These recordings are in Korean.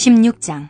16장.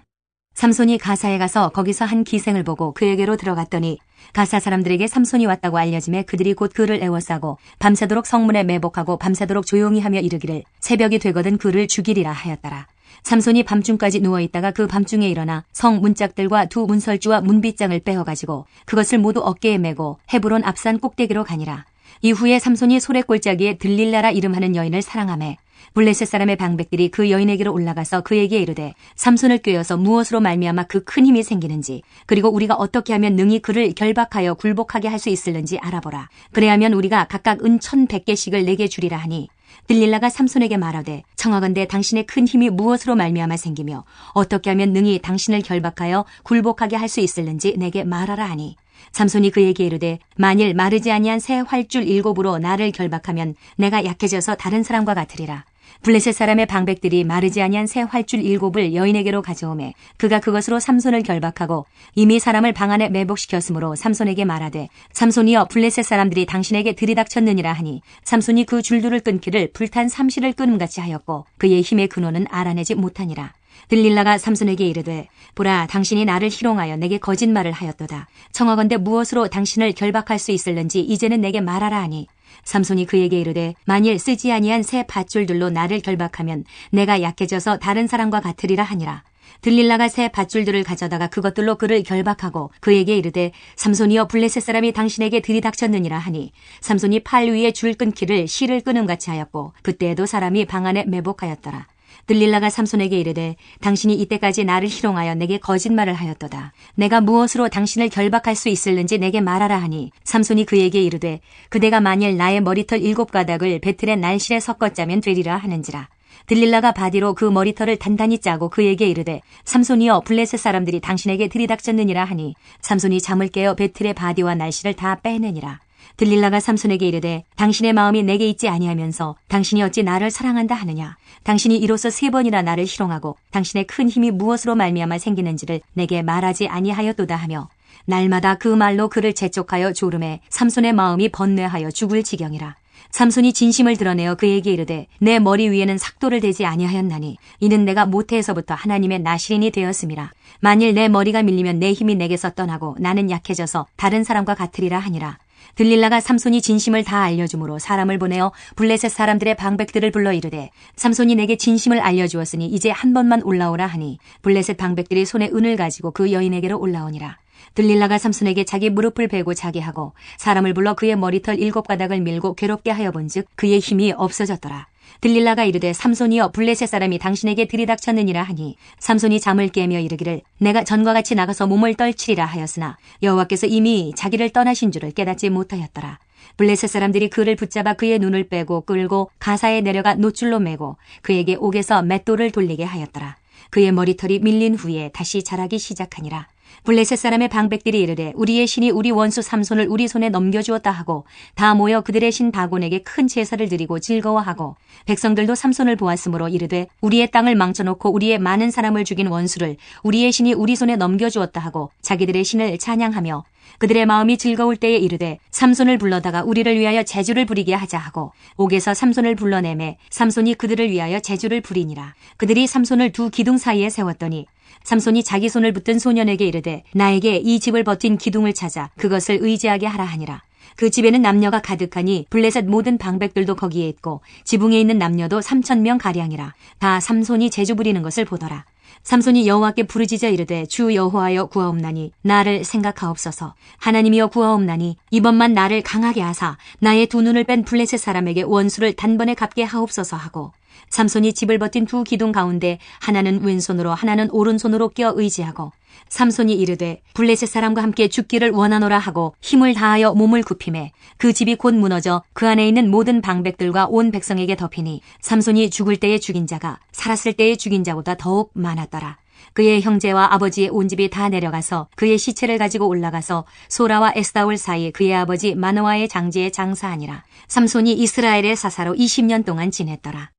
삼손이 가사에 가서 거기서 한 기생을 보고 그에게로 들어갔더니 가사 사람들에게 삼손이 왔다고 알려짐에 그들이 곧 그를 애워싸고 밤새도록 성문에 매복하고 밤새도록 조용히 하며 이르기를 새벽이 되거든 그를 죽이리라 하였더라. 삼손이 밤중까지 누워있다가 그 밤중에 일어나 성 문짝들과 두 문설주와 문빗장을 빼어가지고 그것을 모두 어깨에 메고 헤브론 앞산 꼭대기로 가니라. 이후에 삼손이 소래골짜기에 들릴라라 이름하는 여인을 사랑하매 블레셋 사람의 방백들이 그 여인에게로 올라가서 그에게 이르되 삼손을 꾀어서 무엇으로 말미암아 그 큰 힘이 생기는지 그리고 우리가 어떻게 하면 능히 그를 결박하여 굴복하게 할 수 있을는지 알아보라. 그래야면 우리가 각각 은 1,100개씩을 내게 주리라 하니 들릴라가 삼손에게 말하되 청하건대 당신의 큰 힘이 무엇으로 말미암아 생기며 어떻게 하면 능히 당신을 결박하여 굴복하게 할 수 있을는지 내게 말하라 하니 삼손이 그에게 이르되 만일 마르지 아니한 새 활줄 7으로 나를 결박하면 내가 약해져서 다른 사람과 같으리라. 블레셋 사람의 방백들이 마르지 아니한 새 활줄 7을 여인에게로 가져오매 그가 그것으로 삼손을 결박하고 이미 사람을 방 안에 매복시켰으므로 삼손에게 말하되 삼손이여 블레셋 사람들이 당신에게 들이닥쳤느니라 하니 삼손이 그 줄들을 끊기를 불탄 삼시를 끊음같이 하였고 그의 힘의 근원은 알아내지 못하니라. 들릴라가 삼손에게 이르되 보라 당신이 나를 희롱하여 내게 거짓말을 하였도다. 청하건대 무엇으로 당신을 결박할 수 있을는지 이제는 내게 말하라 하니 삼손이 그에게 이르되 만일 쓰지 아니한 새 밧줄들로 나를 결박하면 내가 약해져서 다른 사람과 같으리라 하니라. 들릴라가 새 밧줄들을 가져다가 그것들로 그를 결박하고 그에게 이르되 삼손이여 블레셋 사람이 당신에게 들이닥쳤느니라 하니 삼손이 팔 위에 줄 끊기를 실을 끊음같이 하였고 그때에도 사람이 방 안에 매복하였더라. 들릴라가 삼손에게 이르되 당신이 이때까지 나를 희롱하여 내게 거짓말을 하였도다. 내가 무엇으로 당신을 결박할 수 있을는지 내게 말하라 하니 삼손이 그에게 이르되 그대가 만일 나의 머리털 7가닥을 배틀의 날실에 섞어 짜면 되리라 하는지라. 들릴라가 바디로 그 머리털을 단단히 짜고 그에게 이르되 삼손이여 블레셋 사람들이 당신에게 들이닥쳤느니라 하니 삼손이 잠을 깨어 배틀의 바디와 날실을 다 빼내니라. 들릴라가 삼손에게 이르되 당신의 마음이 내게 있지 아니하면서 당신이 어찌 나를 사랑한다 하느냐. 당신이 이로써 3번이나 나를 희롱하고 당신의 큰 힘이 무엇으로 말미암아 생기는지를 내게 말하지 아니하였도다 하며 날마다 그 말로 그를 재촉하여 조름해 삼손의 마음이 번뇌하여 죽을 지경이라. 삼손이 진심을 드러내어 그에게 이르되 내 머리 위에는 삭도를 대지 아니하였나니 이는 내가 모태에서부터 하나님의 나실인이 되었음이라. 만일 내 머리가 밀리면 내 힘이 내게서 떠나고 나는 약해져서 다른 사람과 같으리라 하니라. 들릴라가 삼손이 진심을 다 알려주므로 사람을 보내어 블레셋 사람들의 방백들을 불러 이르되 삼손이 내게 진심을 알려주었으니 이제 한 번만 올라오라 하니 블레셋 방백들이 손에 은을 가지고 그 여인에게로 올라오니라. 들릴라가 삼손에게 자기 무릎을 베고 자게 하고 사람을 불러 그의 머리털 7가닥을 밀고 괴롭게 하여 본즉 그의 힘이 없어졌더라. 들릴라가 이르되 삼손이여 블레셋 사람이 당신에게 들이닥쳤느니라 하니 삼손이 잠을 깨며 이르기를 내가 전과 같이 나가서 몸을 떨치리라 하였으나 여호와께서 이미 자기를 떠나신 줄을 깨닫지 못하였더라. 블레셋 사람들이 그를 붙잡아 그의 눈을 빼고 끌고 가사에 내려가 노줄로 매고 그에게 옥에서 맷돌을 돌리게 하였더라. 그의 머리털이 밀린 후에 다시 자라기 시작하니라. 블레셋 사람의 방백들이 이르되 우리의 신이 우리 원수 삼손을 우리 손에 넘겨주었다 하고 다 모여 그들의 신 다곤에게 큰 제사를 드리고 즐거워하고 백성들도 삼손을 보았으므로 이르되 우리의 땅을 망쳐놓고 우리의 많은 사람을 죽인 원수를 우리의 신이 우리 손에 넘겨주었다 하고 자기들의 신을 찬양하며 그들의 마음이 즐거울 때에 이르되 삼손을 불러다가 우리를 위하여 제주를 부리게 하자 하고 옥에서 삼손을 불러내매 삼손이 그들을 위하여 제주를 부리니라. 그들이 삼손을 두 기둥 사이에 세웠더니 삼손이 자기 손을 붙든 소년에게 이르되 나에게 이 집을 버틴 기둥을 찾아 그것을 의지하게 하라 하니라. 그 집에는 남녀가 가득하니 블레셋 모든 방백들도 거기에 있고 지붕에 있는 남녀도 3,000명 가량이라. 다 삼손이 제주 부리는 것을 보더라. 삼손이 여호와께 부르짖어 이르되 주 여호와여 구하옵나니 나를 생각하옵소서. 하나님이여 구하옵나니 이번만 나를 강하게 하사 나의 두 눈을 뺀 블레셋 사람에게 원수를 단번에 갚게 하옵소서 하고 삼손이 집을 버틴 두 기둥 가운데 하나는 왼손으로 하나는 오른손으로 껴 의지하고 삼손이 이르되 블레셋 사람과 함께 죽기를 원하노라 하고 힘을 다하여 몸을 굽히매 그 집이 곧 무너져 그 안에 있는 모든 방백들과 온 백성에게 덮이니 삼손이 죽을 때에 죽인 자가 살았을 때에 죽인 자보다 더욱 많았더라. 그의 형제와 아버지의 온 집이 다 내려가서 그의 시체를 가지고 올라가서 소라와 에스다올 사이 그의 아버지 마노아의 장지에 장사하니라. 삼손이 이스라엘의 사사로 20년 동안 지냈더라.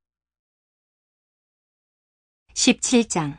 17장.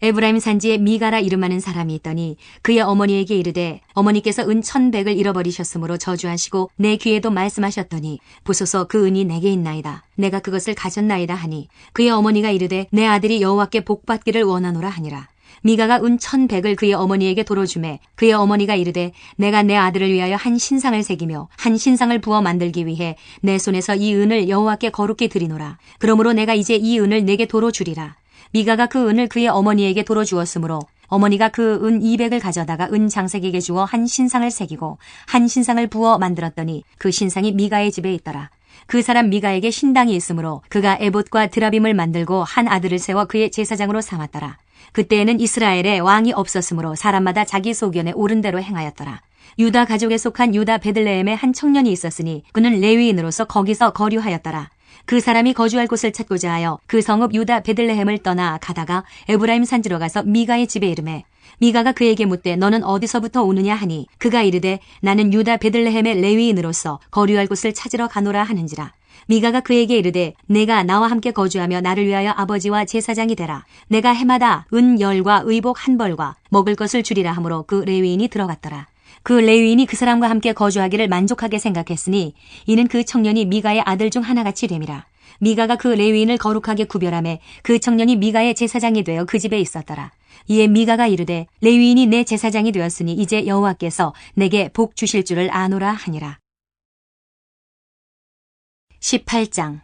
에브라임 산지에 미가라 이름하는 사람이 있더니 그의 어머니에게 이르되 어머니께서 은 1,100을 잃어버리셨으므로 저주하시고 내 귀에도 말씀하셨더니 보소서 그 은이 내게 있나이다. 내가 그것을 가졌나이다 하니 그의 어머니가 이르되 내 아들이 여호와께 복받기를 원하노라 하니라. 미가가 은 1,100을 그의 어머니에게 도로 주매 그의 어머니가 이르되 내가 내 아들을 위하여 한 신상을 새기며 한 신상을 부어 만들기 위해 내 손에서 이 은을 여호와께 거룩히 드리노라. 그러므로 내가 이제 이 은을 내게 도로 주리라. 미가가 그 은을 그의 어머니에게 도로 주었으므로 어머니가 그 은 200을 가져다가 은 장색에게 주어 한 신상을 새기고 한 신상을 부어 만들었더니 그 신상이 미가의 집에 있더라. 그 사람 미가에게 신당이 있으므로 그가 에봇과 드라빔을 만들고 한 아들을 세워 그의 제사장으로 삼았더라. 그때에는 이스라엘에 왕이 없었으므로 사람마다 자기 소견에 옳은 대로 행하였더라. 유다 가족에 속한 유다 베들레헴에 한 청년이 있었으니 그는 레위인으로서 거기서 거류하였더라. 그 사람이 거주할 곳을 찾고자 하여 그 성읍 유다 베들레헴을 떠나 가다가 에브라임 산지로 가서 미가의 집에 이르매 미가가 그에게 묻되 너는 어디서부터 오느냐 하니 그가 이르되 나는 유다 베들레헴의 레위인으로서 거류할 곳을 찾으러 가노라 하는지라. 미가가 그에게 이르되 내가 나와 함께 거주하며 나를 위하여 아버지와 제사장이 되라. 내가 해마다 은 10과 의복 1벌과 먹을 것을 주리라 하므로 그 레위인이 들어갔더라. 그 레위인이 그 사람과 함께 거주하기를 만족하게 생각했으니 이는 그 청년이 미가의 아들 중 하나같이 됨이라. 미가가 그 레위인을 거룩하게 구별하매 그 청년이 미가의 제사장이 되어 그 집에 있었더라. 이에 미가가 이르되 레위인이 내 제사장이 되었으니 이제 여호와께서 내게 복 주실 줄을 아노라 하니라. 18장.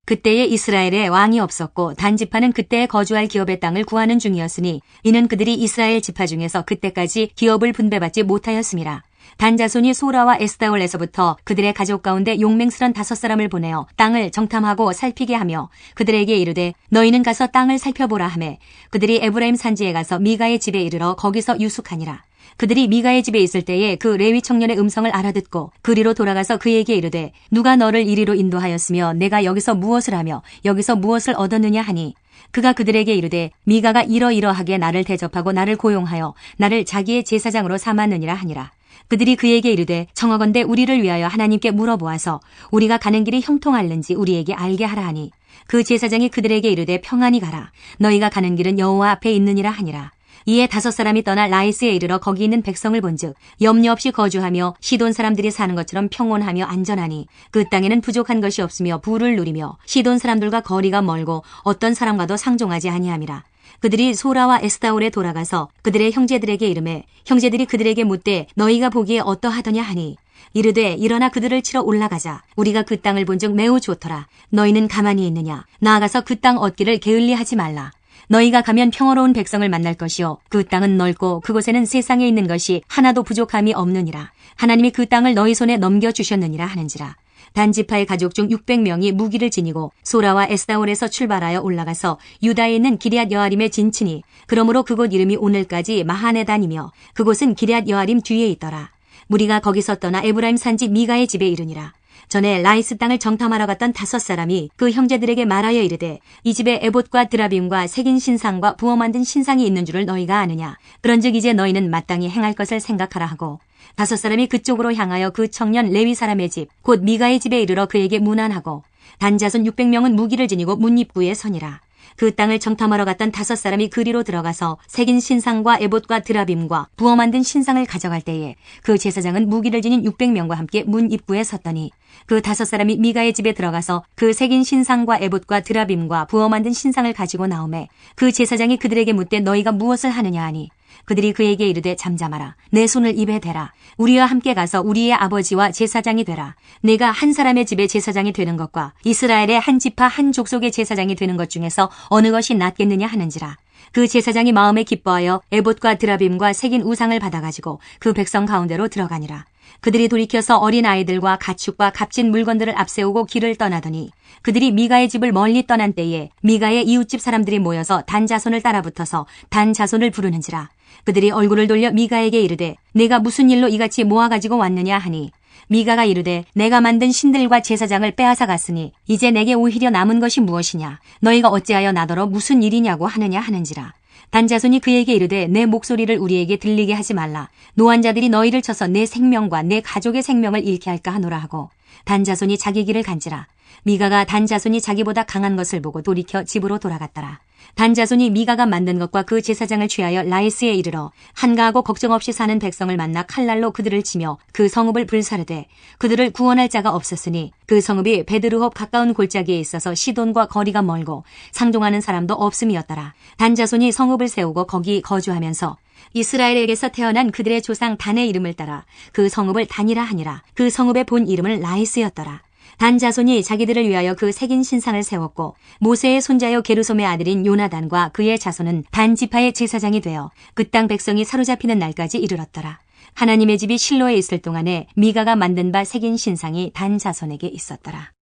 그때에 이스라엘에 왕이 없었고 단 지파는 그때에 거주할 기업의 땅을 구하는 중이었으니 이는 그들이 이스라엘 지파 중에서 그때까지 기업을 분배받지 못하였음이라. 단 자손이 소라와 에스다올에서부터 그들의 가족 가운데 용맹스런 5사람을 보내어 땅을 정탐하고 살피게 하며 그들에게 이르되 너희는 가서 땅을 살펴보라 하매 그들이 에브라임 산지에 가서 미가의 집에 이르러 거기서 유숙하니라. 그들이 미가의 집에 있을 때에 그 레위 청년의 음성을 알아듣고 그리로 돌아가서 그에게 이르되 누가 너를 이리로 인도하였으며 내가 여기서 무엇을 하며 여기서 무엇을 얻었느냐 하니 그가 그들에게 이르되 미가가 이러이러하게 나를 대접하고 나를 고용하여 나를 자기의 제사장으로 삼았느니라 하니라. 그들이 그에게 이르되 청하건대 우리를 위하여 하나님께 물어보아서 우리가 가는 길이 형통할는지 우리에게 알게 하라 하니 그 제사장이 그들에게 이르되 평안히 가라. 너희가 가는 길은 여호와 앞에 있느니라 하니라. 이에 5사람이 떠나 라이스에 이르러 거기 있는 백성을 본즉 염려 없이 거주하며 시돈 사람들이 사는 것처럼 평온하며 안전하니 그 땅에는 부족한 것이 없으며 부를 누리며 시돈 사람들과 거리가 멀고 어떤 사람과도 상종하지 아니함이라. 그들이 소라와 에스다올에 돌아가서 그들의 형제들에게 이르매 형제들이 그들에게 묻되 너희가 보기에 어떠하더냐 하니 이르되 일어나 그들을 치러 올라가자. 우리가 그 땅을 본즉 매우 좋더라. 너희는 가만히 있느냐. 나아가서 그 땅 얻기를 게을리하지 말라. 너희가 가면 평화로운 백성을 만날 것이요 그 땅은 넓고 그곳에는 세상에 있는 것이 하나도 부족함이 없느니라. 하나님이 그 땅을 너희 손에 넘겨주셨느니라 하는지라. 단지파의 가족 중 600명이 무기를 지니고 소라와 에스다올에서 출발하여 올라가서 유다에 있는 기럇 여아림에 진치니 그러므로 그곳 이름이 오늘까지 마하네단이며 그곳은 기럇 여아림 뒤에 있더라. 무리가 거기서 떠나 에브라임 산지 미가의 집에 이르니라. 전에 라이스 땅을 정탐하러 갔던 5사람이 그 형제들에게 말하여 이르되 이 집에 에봇과 드라빔과 새긴 신상과 부어 만든 신상이 있는 줄을 너희가 아느냐. 그런즉 이제 너희는 마땅히 행할 것을 생각하라 하고 5사람이 그쪽으로 향하여 그 청년 레위 사람의 집 곧 미가의 집에 이르러 그에게 문안하고 단자손 600명은 무기를 지니고 문 입구에 서니라. 그 땅을 정탐하러 갔던 5사람이 그리로 들어가서 새긴 신상과 에봇과 드라빔과 부어 만든 신상을 가져갈 때에 그 제사장은 무기를 지닌 600명과 함께 문 입구에 섰더니 그 5사람이 미가의 집에 들어가서 그 새긴 신상과 에봇과 드라빔과 부어 만든 신상을 가지고 나오매 그 제사장이 그들에게 묻되 너희가 무엇을 하느냐 하니 그들이 그에게 이르되 잠잠하라. 내 손을 입에 대라. 우리와 함께 가서 우리의 아버지와 제사장이 되라. 내가 한 사람의 집에 제사장이 되는 것과 이스라엘의 한 지파 한 족속의 제사장이 되는 것 중에서 어느 것이 낫겠느냐 하는지라. 그 제사장이 마음에 기뻐하여 에봇과 드라빔과 새긴 우상을 받아가지고 그 백성 가운데로 들어가니라. 그들이 돌이켜서 어린 아이들과 가축과 값진 물건들을 앞세우고 길을 떠나더니 그들이 미가의 집을 멀리 떠난 때에 미가의 이웃집 사람들이 모여서 단 자손을 따라붙어서 단 자손을 부르는지라. 그들이 얼굴을 돌려 미가에게 이르되 내가 무슨 일로 이같이 모아가지고 왔느냐 하니 미가가 이르되 내가 만든 신들과 제사장을 빼앗아 갔으니 이제 내게 오히려 남은 것이 무엇이냐. 너희가 어찌하여 나더러 무슨 일이냐고 하느냐 하는지라. 단자손이 그에게 이르되 내 목소리를 우리에게 들리게 하지 말라. 노환자들이 너희를 쳐서 내 생명과 내 가족의 생명을 잃게 할까 하노라 하고 단자손이 자기 길을 간지라. 미가가 단자손이 자기보다 강한 것을 보고 돌이켜 집으로 돌아갔더라. 단 자손이 미가가 만든 것과 그 제사장을 취하여 라이스에 이르러 한가하고 걱정 없이 사는 백성을 만나 칼날로 그들을 치며 그 성읍을 불사르되 그들을 구원할 자가 없었으니 그 성읍이 베드르홉 가까운 골짜기에 있어서 시돈과 거리가 멀고 상종하는 사람도 없음이었더라. 단 자손이 성읍을 세우고 거기 거주하면서 이스라엘에게서 태어난 그들의 조상 단의 이름을 따라 그 성읍을 단이라 하니라. 그 성읍의 본 이름은 라이스였더라. 단 자손이 자기들을 위하여 그 새긴 신상을 세웠고 모세의 손자요 게르솜의 아들인 요나단과 그의 자손은 단 지파의 제사장이 되어 그 땅 백성이 사로잡히는 날까지 이르렀더라. 하나님의 집이 실로에 있을 동안에 미가가 만든 바 새긴 신상이 단 자손에게 있었더라.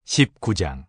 19장.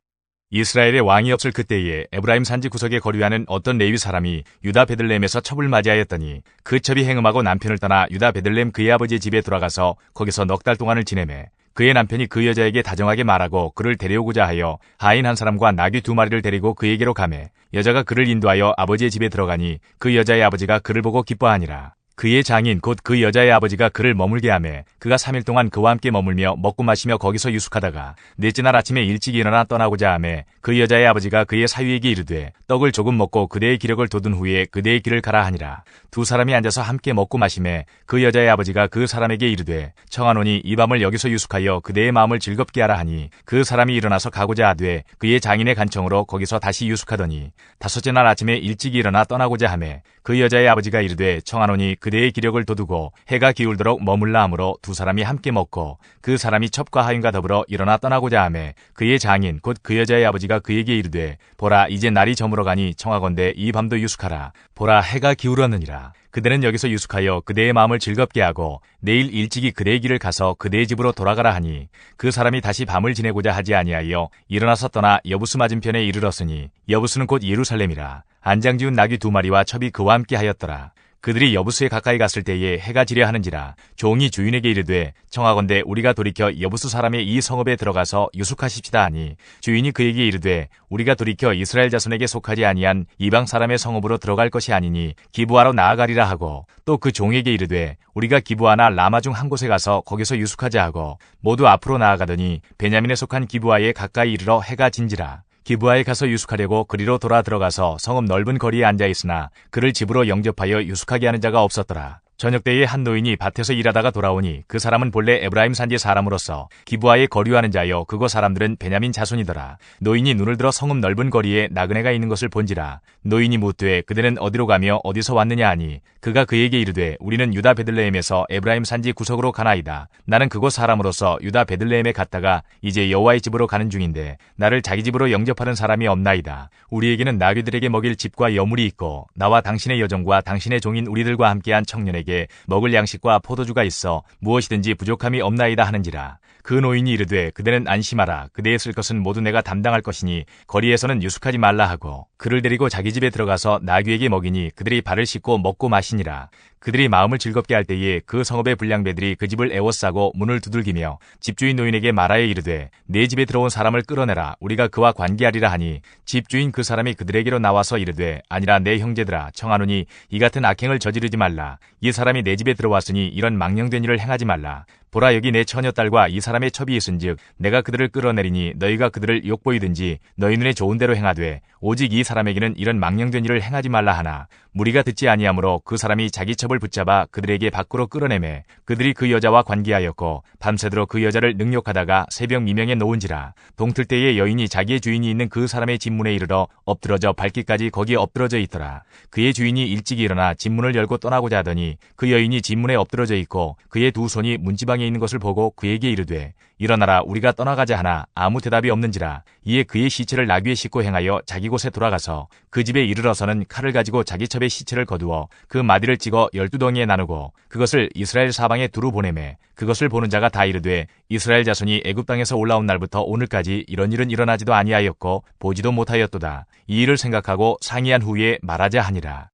이스라엘의 왕이 없을 그때에 에브라임 산지 구석에 거류하는 어떤 레위 사람이 유다 베들레헴에서 첩을 맞이하였더니 그 첩이 행음하고 남편을 떠나 유다 베들레헴 그의 아버지의 집에 돌아가서 거기서 넉 달 동안을 지내매 그의 남편이 그 여자에게 다정하게 말하고 그를 데려오고자 하여 하인 한 사람과 나귀 2마리를 데리고 그에게로 가매 여자가 그를 인도하여 아버지의 집에 들어가니 그 여자의 아버지가 그를 보고 기뻐하니라. 그의 장인 곧 그 여자의 아버지가 그를 머물게 하매 그가 3일 동안 그와 함께 머물며 먹고 마시며 거기서 유숙하다가 넷째 날 아침에 일찍 일어나 떠나고자 하매 그 여자의 아버지가 그의 사위에게 이르되 떡을 조금 먹고 그대의 기력을 돋운 후에 그대의 길을 가라 하니라. 두 사람이 앉아서 함께 먹고 마시매 그 여자의 아버지가 그 사람에게 이르되 청하노니 이 밤을 여기서 유숙하여 그대의 마음을 즐겁게 하라 하니 그 사람이 일어나서 가고자 하되 그의 장인의 간청으로 거기서 다시 유숙하더니 다섯째 날 아침에 일찍 일어나 떠나고자 하매 그 여자의 아버지가 이르되 청하노니 그대의 기력을 돋우고 해가 기울도록 머물라 하므로 두 사람이 함께 먹고 그 사람이 첩과 하인과 더불어 일어나 떠나고자 하매 그의 장인 곧 그 여자의 아버지가 그에게 이르되 보라 이제 날이 저물어 가니 청하건대 이 밤도 유숙하라. 보라 해가 기울었느니라. 그대는 여기서 유숙하여 그대의 마음을 즐겁게 하고 내일 일찍이 그대의 길을 가서 그대의 집으로 돌아가라 하니 그 사람이 다시 밤을 지내고자 하지 아니하여 일어나서 떠나 여부스 맞은편에 이르렀으니 여부스는 곧 예루살렘이라. 안장지운 나귀 2마리와 첩이 그와 함께 하였더라. 그들이 여부스에 가까이 갔을 때에 해가 지려 하는지라 종이 주인에게 이르되 청하건대 우리가 돌이켜 여부스 사람의 이 성읍에 들어가서 유숙하십시다 하니 주인이 그에게 이르되 우리가 돌이켜 이스라엘 자손에게 속하지 아니한 이방 사람의 성읍으로 들어갈 것이 아니니 기브아로 나아가리라 하고 또 그 종에게 이르되 우리가 기브아나 라마 중 한 곳에 가서 거기서 유숙하자 하고 모두 앞으로 나아가더니 베냐민에 속한 기브아에 가까이 이르러 해가 진지라. 기브아에 가서 유숙하려고 그리로 돌아 들어가서 성읍 넓은 거리에 앉아 있으나 그를 집으로 영접하여 유숙하게 하는 자가 없었더라. 저녁 때에 한 노인이 밭에서 일하다가 돌아오니 그 사람은 본래 에브라임 산지 사람으로서 기브아에 거류하는 자여 그곳 사람들은 베냐민 자손이더라. 노인이 눈을 들어 성읍 넓은 거리에 나그네가 있는 것을 본지라. 노인이 묻되 그대는 어디로 가며 어디서 왔느냐 하니 그가 그에게 이르되 우리는 유다 베들레헴에서 에브라임 산지 구석으로 가나이다. 나는 그곳 사람으로서 유다 베들레헴에 갔다가 이제 여호와의 집으로 가는 중인데 나를 자기 집으로 영접하는 사람이 없나이다. 우리에게는 나귀들에게 먹일 집과 여물이 있고 나와 당신의 여종과 당신의 종인 우리들과 함께한 청년에게 먹을 양식과 포도주가 있어 무엇이든지 부족함이 없나이다 하는지라. 그 노인이 이르되 그대는 안심하라. 그대의 쓸 것은 모두 내가 담당할 것이니 거리에서는 유숙하지 말라 하고 그를 데리고 자기 집에 들어가서 나귀에게 먹이니 그들이 발을 씻고 먹고 마시니라. 그들이 마음을 즐겁게 할 때에 그 성읍의 불량배들이 그 집을 애워싸고 문을 두들기며 집주인 노인에게 말하여 이르되 내 집에 들어온 사람을 끌어내라. 우리가 그와 관계하리라 하니 집주인 그 사람이 그들에게로 나와서 이르되 아니라 내 형제들아 청하노니 이 같은 악행을 저지르지 말라. 이 사람이 내 집에 들어왔으니 이런 망령된 일을 행하지 말라. 보라 여기 내 처녀딸과 이 사람의 첩이 있은즉 내가 그들을 끌어내리니 너희가 그들을 욕보이든지 너희 눈에 좋은 대로 행하되 오직 이 사람에게는 이런 망령된 일을 행하지 말라 하나 무리가 듣지 아니하므로 그 사람이 자기 첩을 붙잡아 그들에게 밖으로 끌어내매 그들이 그 여자와 관계하였고 밤새도록 그 여자를 능욕하다가 새벽 미명에 놓은지라. 동틀 때에 여인이 자기의 주인이 있는 그 사람의 집문에 이르러 엎드러져 밟기까지 거기에 엎드러져 있더라. 그의 주인이 일찍 일어나 집문을 열고 떠나고자 하더니 그 여인이 집문에 엎드러져 있고 그의 두 손이 문지방에 있는 것을 보고 그에게 이르되 일어나라 우리가 떠나가자 하나 아무 대답이 없는지라. 이에 그의 시체를 나귀에 싣고 행하여 자기 곳에 돌아가서 그 집에 이르러서는 칼을 가지고 자기 첩의 시체를 거두어 그 마디를 찍어 12덩이에 나누고 그것을 이스라엘 사방에 두루 보내매 그것을 보는 자가 다 이르되 이스라엘 자손이 애굽 땅에서 올라온 날부터 오늘까지 이런 일은 일어나지도 아니하였고 보지도 못하였도다. 이 일을 생각하고 상의한 후에 말하자 하니라.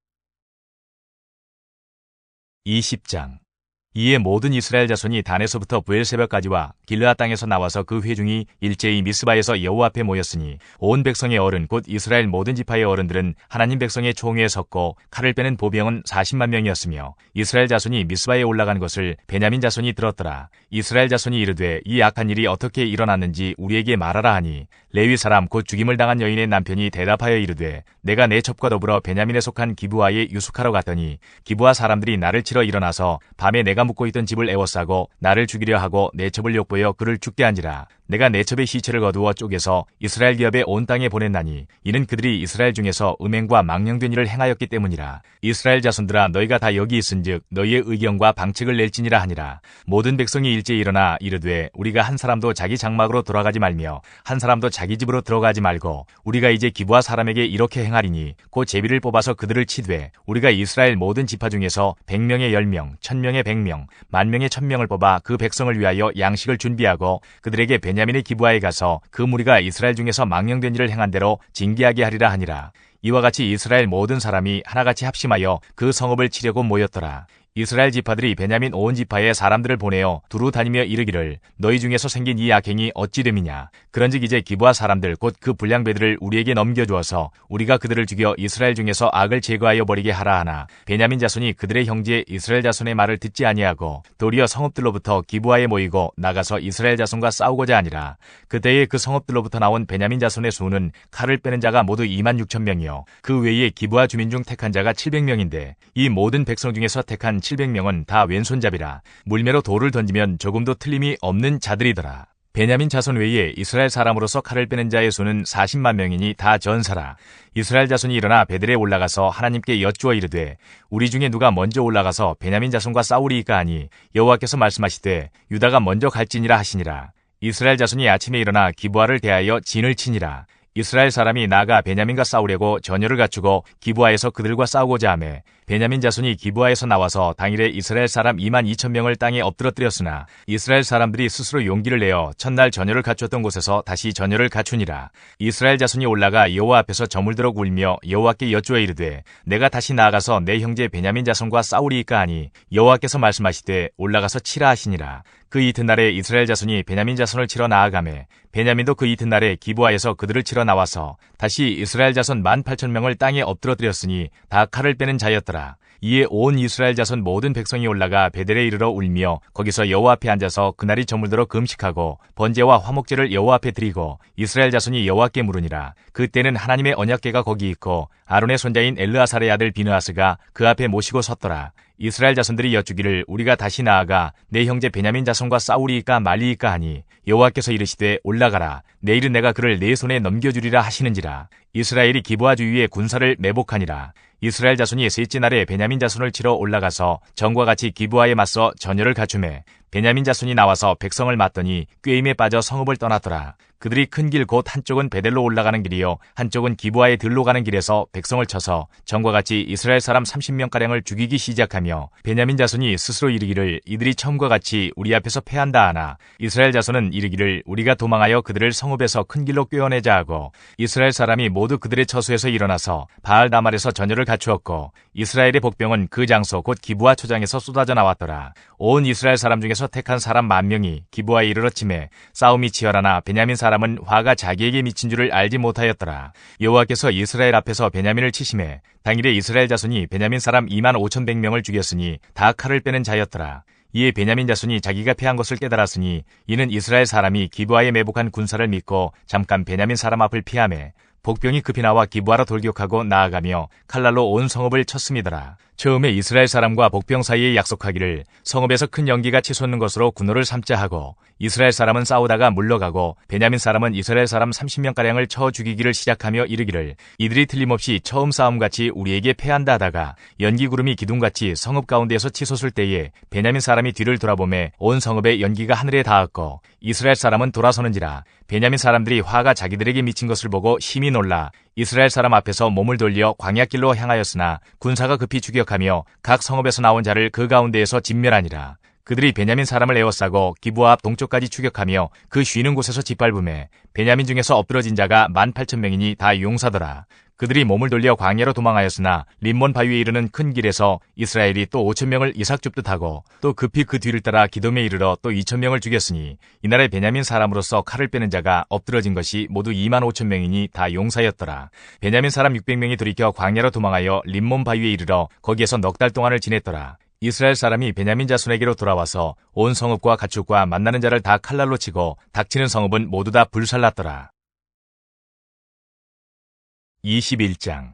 20장. 이에 모든 이스라엘 자손이 단에서부터 브엘세바까지와 길르앗 땅에서 나와서 그 회중이 일제히 미스바에서 여호와 앞에 모였으니 온 백성의 어른 곧 이스라엘 모든 지파의 어른들은 하나님 백성의 총회에 섰고 칼을 빼는 보병은 40만 명이었으며 이스라엘 자손이 미스바에 올라간 것을 베냐민 자손이 들었더라. 이스라엘 자손이 이르되 이 악한 일이 어떻게 일어났는지 우리에게 말하라 하니 레위 사람 곧 죽임을 당한 여인의 남편이 대답하여 이르되 내가 내 첩과 더불어 베냐민에 속한 기브아에 유숙하러 갔더니 기브아 사람들이 나를 치러 일어나서 밤에 내가 묵고 있던 집을 에워싸고 나를 죽이려 하고 내 첩을 욕보여 그를 죽게 한지라. 내가 내 첩의 시체를 거두어 쪼개서 이스라엘 기업의 온 땅에 보냈나니 이는 그들이 이스라엘 중에서 음행과 망령된 일을 행하였기 때문이라. 이스라엘 자손들아 너희가 다 여기 있은즉 너희의 의견과 방책을 낼지니라 하니라. 모든 백성이 일제히 일어나 이르되 우리가 한 사람도 자기 장막으로 돌아가지 말며 한 사람도 자기 집으로 들어가지 말고 우리가 이제 기브아 사람에게 이렇게 행하리니 곧 제비를 뽑아서 그들을 치되 우리가 이스라엘 모든 지파 중에서 100명에 10명, 1000명에 100명, 10,000명에 1000명을 뽑아 그 백성을 위하여 양식을 준비하고 그들에게 베냐민의 기브아에 가서 그 무리가 이스라엘 중에서 망령된 일을 행한 대로 징계하게 하리라 하니라. 이와 같이 이스라엘 모든 사람이 하나같이 합심하여 그 성읍을 치려고 모였더라. 이스라엘 지파들이 베냐민 온 지파에 사람들을 보내어 두루 다니며 이르기를 너희 중에서 생긴 이 악행이 어찌 됨이냐. 그런즉 이제 기브아 사람들 곧 그 불량배들을 우리에게 넘겨주어서 우리가 그들을 죽여 이스라엘 중에서 악을 제거하여 버리게 하라 하나 베냐민 자손이 그들의 형제 이스라엘 자손의 말을 듣지 아니하고 도리어 성읍들로부터 기브아에 모이고 나가서 이스라엘 자손과 싸우고자 하니라. 그때에 그 성읍들로부터 나온 베냐민 자손의 수는 칼을 빼는 자가 모두 26,000명이요 그 외에 기브아 주민 중 택한 자가 700명인데 이 모든 백성 중에서 택한 700명은 다 왼손잡이라. 물매로 돌을 던지면 조금도 틀림이 없는 자들이더라. 베냐민 자손 외에 이스라엘 사람으로서 칼을 빼는 자의 수는 40만 명이니 다 전사라. 이스라엘 자손이 일어나 베델에 올라가서 하나님께 여쭈어 이르되 우리 중에 누가 먼저 올라가서 베냐민 자손과 싸우리이까 하니 여호와께서 말씀하시되 유다가 먼저 갈지니라 하시니라. 이스라엘 자손이 아침에 일어나 기브아를 대하여 진을 치니라. 이스라엘 사람이 나아가 베냐민과 싸우려고 전열을 갖추고 기브아에서 그들과 싸우고자 하매 베냐민 자손이 기브아에서 나와서 당일에 이스라엘 사람 22,000명을 땅에 엎드러뜨렸으나 이스라엘 사람들이 스스로 용기를 내어 첫날 전열을 갖추었던 곳에서 다시 전열을 갖추니라. 이스라엘 자손이 올라가 여호와 앞에서 저물도록 울며 여호와께 여쭈어 이르되 내가 다시 나아가서 내 형제 베냐민 자손과 싸우리이까 하니 여호와께서 말씀하시되 올라가서 치라 하시니라. 그 이튿날에 이스라엘 자손이 베냐민 자손을 치러 나아가매 베냐민도 그 이튿날에 기브아에서 그들을 치러 나와서 다시 이스라엘 자손 18,000명을 땅에 엎드러뜨렸으니 다 칼을 빼는 자였더라. 이에 온 이스라엘 자손 모든 백성이 올라가 베델에 이르러 울며 거기서 여호와 앞에 앉아서 그날이 저물도록 금식하고 번제와 화목제를 여호와 앞에 드리고 이스라엘 자손이 여호와께 물으니라. 그때는 하나님의 언약궤가 거기 있고 아론의 손자인 엘르아살의 아들 비느하스가 그 앞에 모시고 섰더라. 이스라엘 자손들이 여쭈기를 우리가 다시 나아가 내 형제 베냐민 자손과 싸우리이까 말리이까 하니 여호와께서 이르시되 올라가라. 내일은 내가 그를 내 손에 넘겨주리라 하시는지라. 이스라엘이 기브아 주위에 군사를 매복하니라. 이스라엘 자손이 셋째 날에 베냐민 자손을 치러 올라가서 전과 같이 기브아에 맞서 전열을 갖추매 베냐민 자손이 나와서 백성을 맞더니 꾀임에 빠져 성읍을 떠났더라. 그들이 큰 길 곧 한쪽은 베델로 올라가는 길이요 한쪽은 기브아에 들로 가는 길에서 백성을 쳐서 전과 같이 이스라엘 사람 30명가량을 죽이기 시작하며 베냐민 자손이 스스로 이르기를 이들이 처음과 같이 우리 앞에서 패한다 하나 이스라엘 자손은 이르기를 우리가 도망하여 그들을 성읍에서 큰 길로 꿰어내자 하고 이스라엘 사람이 모두 그들의 처소에서 일어나서 바알 다말에서 전열을 갖추었고 이스라엘의 복병은 그 장소 곧 기브아 초장에서 쏟아져 나왔더라. 온 이스라엘 사람 중에서 택한 사람 10,000명이 기브아에 이르러 치매 싸움이 치열하나 베냐민 사람은 화가 자기에게 미친 줄을 알지 못하였더라. 여호와께서 이스라엘 앞에서 베냐민을 치심해 당일에 이스라엘 자손이 베냐민 사람 25,100명을 죽였으니 다 칼을 빼는 자였더라. 이에 베냐민 자손이 자기가 패한 것을 깨달았으니 이는 이스라엘 사람이 기브아에 매복한 군사를 믿고 잠깐 베냐민 사람 앞을 피하매 복병이 급히 나와 기브아로 돌격하고 나아가며 칼날로 온 성읍을 쳤음이더라. 처음에 이스라엘 사람과 복병 사이에 약속하기를 성읍에서 큰 연기가 치솟는 것으로 군호를 삼자 하고 이스라엘 사람은 싸우다가 물러가고 베냐민 사람은 이스라엘 사람 30명가량을 쳐 죽이기를 시작하며 이르기를 이들이 틀림없이 처음 싸움같이 우리에게 패한다 하다가 연기구름이 기둥같이 성읍 가운데에서 치솟을 때에 베냐민 사람이 뒤를 돌아보매 온 성읍의 연기가 하늘에 닿았고 이스라엘 사람은 돌아서는지라. 베냐민 사람들이 화가 자기들에게 미친 것을 보고 심히 놀라 이스라엘 사람 앞에서 몸을 돌려 광야길로 향하였으나 군사가 급히 추격하며 각 성읍에서 나온 자를 그 가운데에서 진멸하니라. 그들이 베냐민 사람을 에워싸고 기브아 앞 동쪽까지 추격하며 그 쉬는 곳에서 짓밟음에 베냐민 중에서 엎드러진 자가 18,000명이니 다 용사더라. 그들이 몸을 돌려 광야로 도망하였으나 림몬 바위에 이르는 큰 길에서 이스라엘이 또 5,000명을 이삭 줍듯 하고 또 급히 그 뒤를 따라 기돔에 이르러 또 2,000명을 죽였으니 이날에 베냐민 사람으로서 칼을 빼는 자가 엎드러진 것이 모두 25,000명이니 다 용사였더라. 베냐민 사람 600명이 돌이켜 광야로 도망하여 림몬 바위에 이르러 거기에서 넉 달 동안을 지냈더라. 이스라엘 사람이 베냐민 자손에게로 돌아와서 온 성읍과 가축과 만나는 자를 다 칼날로 치고 닥치는 성읍은 모두 다 불살랐더라. 21장.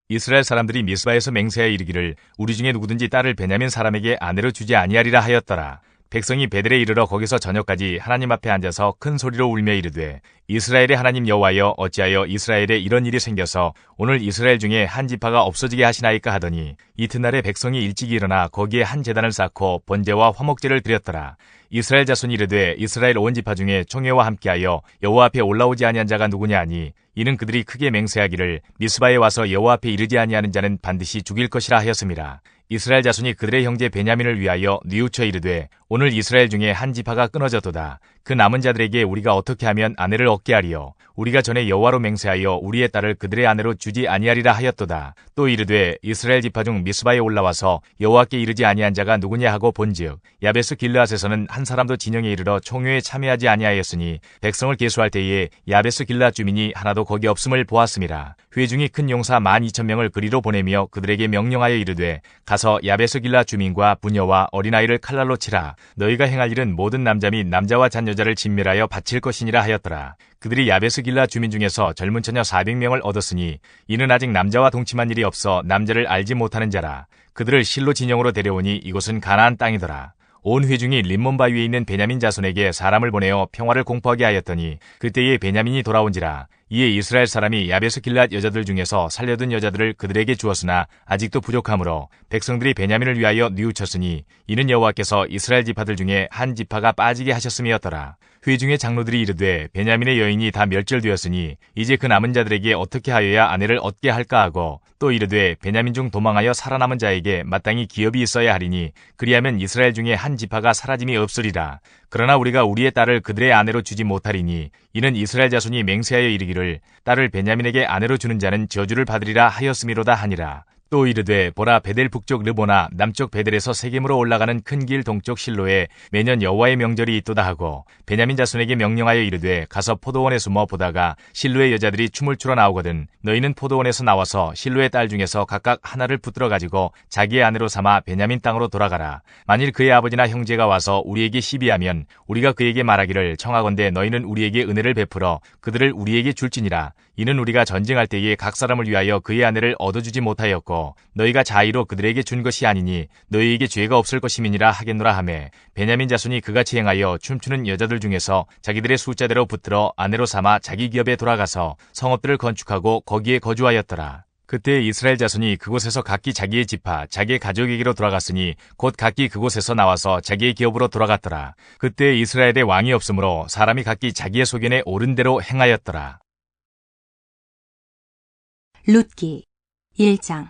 이스라엘 사람들이 미스바에서 맹세하여 이르기를 우리 중에 누구든지 딸을 베냐민 사람에게 아내로 주지 아니하리라 하였더라. 백성이 베델에 이르러 거기서 저녁까지 하나님 앞에 앉아서 큰 소리로 울며 이르되 이스라엘의 하나님 여호와여 어찌하여 이스라엘에 이런 일이 생겨서 오늘 이스라엘 중에 한 지파가 없어지게 하시나이까 하더니 이튿날에 백성이 일찍 일어나 거기에 한 제단을 쌓고 번제와 화목제를 드렸더라. 이스라엘 자손이 이르되 이스라엘 온 지파 중에 총회와 함께하여 여호와 앞에 올라오지 아니한 자가 누구냐 하니 이는 그들이 크게 맹세하기를 미스바에 와서 여호와 앞에 이르지 아니하는 자는 반드시 죽일 것이라 하였음이라. 이스라엘 자손이 그들의 형제 베냐민을 위하여 뉘우쳐 이르되 오늘 이스라엘 중에 한 지파가 끊어졌도다. 그 남은 자들에게 우리가 어떻게 하면 아내를 얻게 하리요. 우리가 전에 여호와로 맹세하여 우리의 딸을 그들의 아내로 주지 아니하리라 하였도다. 또 이르되 이스라엘 지파 중 미스바에 올라와서 여호와께 이르지 아니한 자가 누구냐 하고 본즉 야베스 길르앗에서는 한 사람도 진영에 이르러 총회에 참여하지 아니하였으니 백성을 계수할 때에 야베스 길르앗 주민이 하나도 거기 없음을 보았음이라. 회중이 큰 용사 12,000명을 그리로 보내며 그들에게 명령하여 이르되 가서 야베스 길르앗 주민과 부녀와 어린아이를 칼날로 치라. 너희가 행할 일은 모든 남자 및 남자와 잔여자를 진멸하여 바칠 것이니라 하였더라. 그들이 야베스 길르앗 주민 중에서 젊은 처녀 400명을 얻었으니 이는 아직 남자와 동침한 일이 없어 남자를 알지 못하는 자라. 그들을 실로 진영으로 데려오니 이곳은 가나안 땅이더라. 온 회중이 림몬 바위에 있는 베냐민 자손에게 사람을 보내어 평화를 공포하게 하였더니 그때에 베냐민이 돌아온지라. 이에 이스라엘 사람이 야베스 길앗 여자들 중에서 살려둔 여자들을 그들에게 주었으나 아직도 부족하므로 백성들이 베냐민을 위하여 뉘우쳤으니 이는 여호와께서 이스라엘 지파들 중에 한 지파가 빠지게 하셨음이었더라. 회중의 장로들이 이르되 베냐민의 여인이 다 멸절되었으니 이제 그 남은 자들에게 어떻게 하여야 아내를 얻게 할까 하고 또 이르되 베냐민 중 도망하여 살아남은 자에게 마땅히 기업이 있어야 하리니 그리하면 이스라엘 중에 한 지파가 사라짐이 없으리라. 그러나 우리가 우리의 딸을 그들의 아내로 주지 못하리니 이는 이스라엘 자손이 맹세하여 이르기를 딸을 베냐민에게 아내로 주는 자는 저주를 받으리라 하였음이로다 하니라. 또 이르되 보라 베델 북쪽 르보나 남쪽 베델에서 세겜으로 올라가는 큰 길 동쪽 실로에 매년 여호와의 명절이 있도다 하고 베냐민 자손에게 명령하여 이르되 가서 포도원에 숨어 보다가 실로의 여자들이 춤을 추러 나오거든 너희는 포도원에서 나와서 실로의 딸 중에서 각각 하나를 붙들어 가지고 자기의 아내로 삼아 베냐민 땅으로 돌아가라. 만일 그의 아버지나 형제가 와서 우리에게 시비하면 우리가 그에게 말하기를 청하건대 너희는 우리에게 은혜를 베풀어 그들을 우리에게 줄지니라. 이는 우리가 전쟁할 때에 각 사람을 위하여 그의 아내를 얻어주지 못하였고 너희가 자의로 그들에게 준 것이 아니니 너희에게 죄가 없을 것임이니라 하겠노라 하매 베냐민 자손이 그같이 행하여 춤추는 여자들 중에서 자기들의 숫자대로 붙들어 아내로 삼아 자기 기업에 돌아가서 성읍들을 건축하고 거기에 거주하였더라. 그때 이스라엘 자손이 그곳에서 각기 자기의 지파, 자기의 가족에게로 돌아갔으니 곧 각기 그곳에서 나와서 자기의 기업으로 돌아갔더라. 그때 이스라엘에 왕이 없으므로 사람이 각기 자기의 소견에 옳은 대로 행하였더라. 룻기 1장.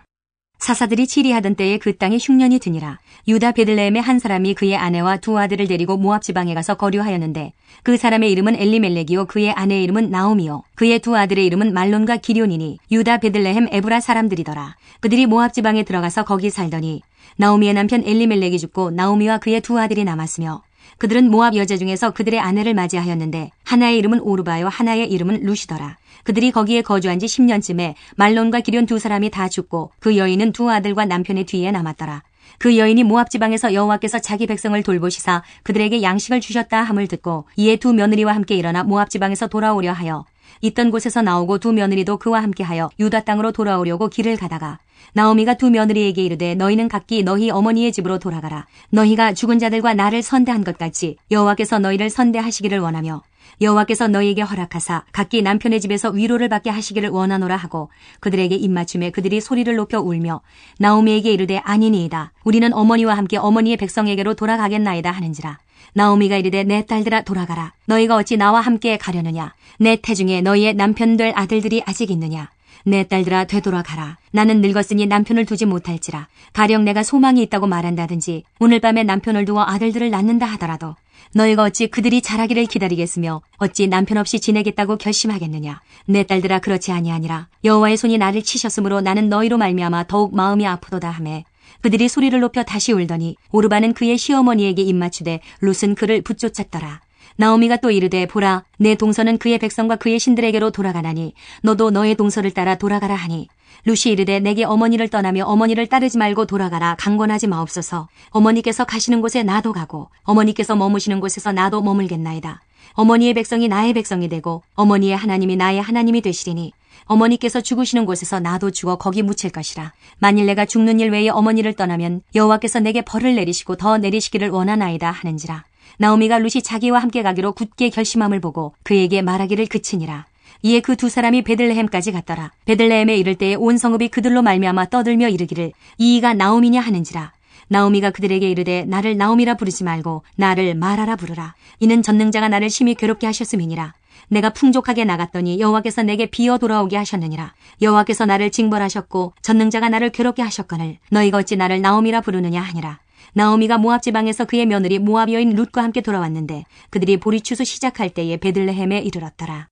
사사들이 치리하던 때에 그 땅에 흉년이 드니라. 유다 베들레헴의 한 사람이 그의 아내와 두 아들을 데리고 모압 지방에 가서 거류하였는데 그 사람의 이름은 엘리멜렉이요 그의 아내의 이름은 나오미요 그의 두 아들의 이름은 말론과 기럧이니 유다 베들레헴 에브라 사람들이더라. 그들이 모압 지방에 들어가서 거기 살더니 나오미의 남편 엘리멜렉이 죽고 나오미와 그의 두 아들이 남았으며 그들은 모압 여자 중에서 그들의 아내를 맞이하였는데 하나의 이름은 오르바요 하나의 이름은 루시더라. 그들이 거기에 거주한 지 10년쯤에 말론과 기럧 두 사람이 다 죽고 그 여인은 두 아들과 남편의 뒤에 남았더라. 그 여인이 모압 지방에서 여호와께서 자기 백성을 돌보시사 그들에게 양식을 주셨다 함을 듣고 이에 두 며느리와 함께 일어나 모압 지방에서 돌아오려 하여 있던 곳에서 나오고 두 며느리도 그와 함께하여 유다 땅으로 돌아오려고 길을 가다가 나오미가 두 며느리에게 이르되 너희는 각기 너희 어머니의 집으로 돌아가라. 너희가 죽은 자들과 나를 선대한 것 같이 여호와께서 너희를 선대하시기를 원하며 여호와께서 너희에게 허락하사 각기 남편의 집에서 위로를 받게 하시기를 원하노라 하고 그들에게 입맞춤에 그들이 소리를 높여 울며 나오미에게 이르되 아니니이다. 우리는 어머니와 함께 어머니의 백성에게로 돌아가겠나이다 하는지라. 나오미가 이르되 내 딸들아 돌아가라. 너희가 어찌 나와 함께 가려느냐. 내 태중에 너희의 남편 될 아들들이 아직 있느냐. 내 딸들아 되돌아가라. 나는 늙었으니 남편을 두지 못할지라. 가령 내가 소망이 있다고 말한다든지 오늘 밤에 남편을 두어 아들들을 낳는다 하더라도 너희가 어찌 그들이 자라기를 기다리겠으며 어찌 남편 없이 지내겠다고 결심하겠느냐. 내 딸들아 그렇지 아니하니라. 여호와의 손이 나를 치셨으므로 나는 너희로 말미암아 더욱 마음이 아프도다 하매 그들이 소리를 높여 다시 울더니 오르바는 그의 시어머니에게 입맞추되 룻은 그를 붙쫓았더라. 나오미가 또 이르되 보라 내 동서는 그의 백성과 그의 신들에게로 돌아가나니 너도 너의 동서를 따라 돌아가라 하니 룻이 이르되 내게 어머니를 떠나며 어머니를 따르지 말고 돌아가라 강권하지 마옵소서. 어머니께서 가시는 곳에 나도 가고 어머니께서 머무시는 곳에서 나도 머물겠나이다. 어머니의 백성이 나의 백성이 되고 어머니의 하나님이 나의 하나님이 되시리니 어머니께서 죽으시는 곳에서 나도 죽어 거기 묻힐 것이라. 만일 내가 죽는 일 외에 어머니를 떠나면 여호와께서 내게 벌을 내리시고 더 내리시기를 원하나이다 하는지라. 나오미가 룻이 자기와 함께 가기로 굳게 결심함을 보고 그에게 말하기를 그치니라. 이에 그 두 사람이 베들레헴까지 갔더라. 베들레헴에 이를 때에 온 성읍이 그들로 말미암아 떠들며 이르기를 이이가 나오미냐 하는지라. 나오미가 그들에게 이르되 나를 나오미라 부르지 말고 나를 마라라 부르라. 이는 전능자가 나를 심히 괴롭게 하셨음이니라. 내가 풍족하게 나갔더니 여호와께서 내게 비어 돌아오게 하셨느니라. 여호와께서 나를 징벌하셨고 전능자가 나를 괴롭게 하셨거늘 너희가 어찌 나를 나오미라 부르느냐 하니라. 나오미가 모압 지방에서 그의 며느리 모압 여인 룻과 함께 돌아왔는데 그들이 보리추수 시작할 때에 베들레헴에 이르렀더라.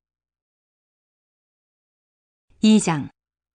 2장.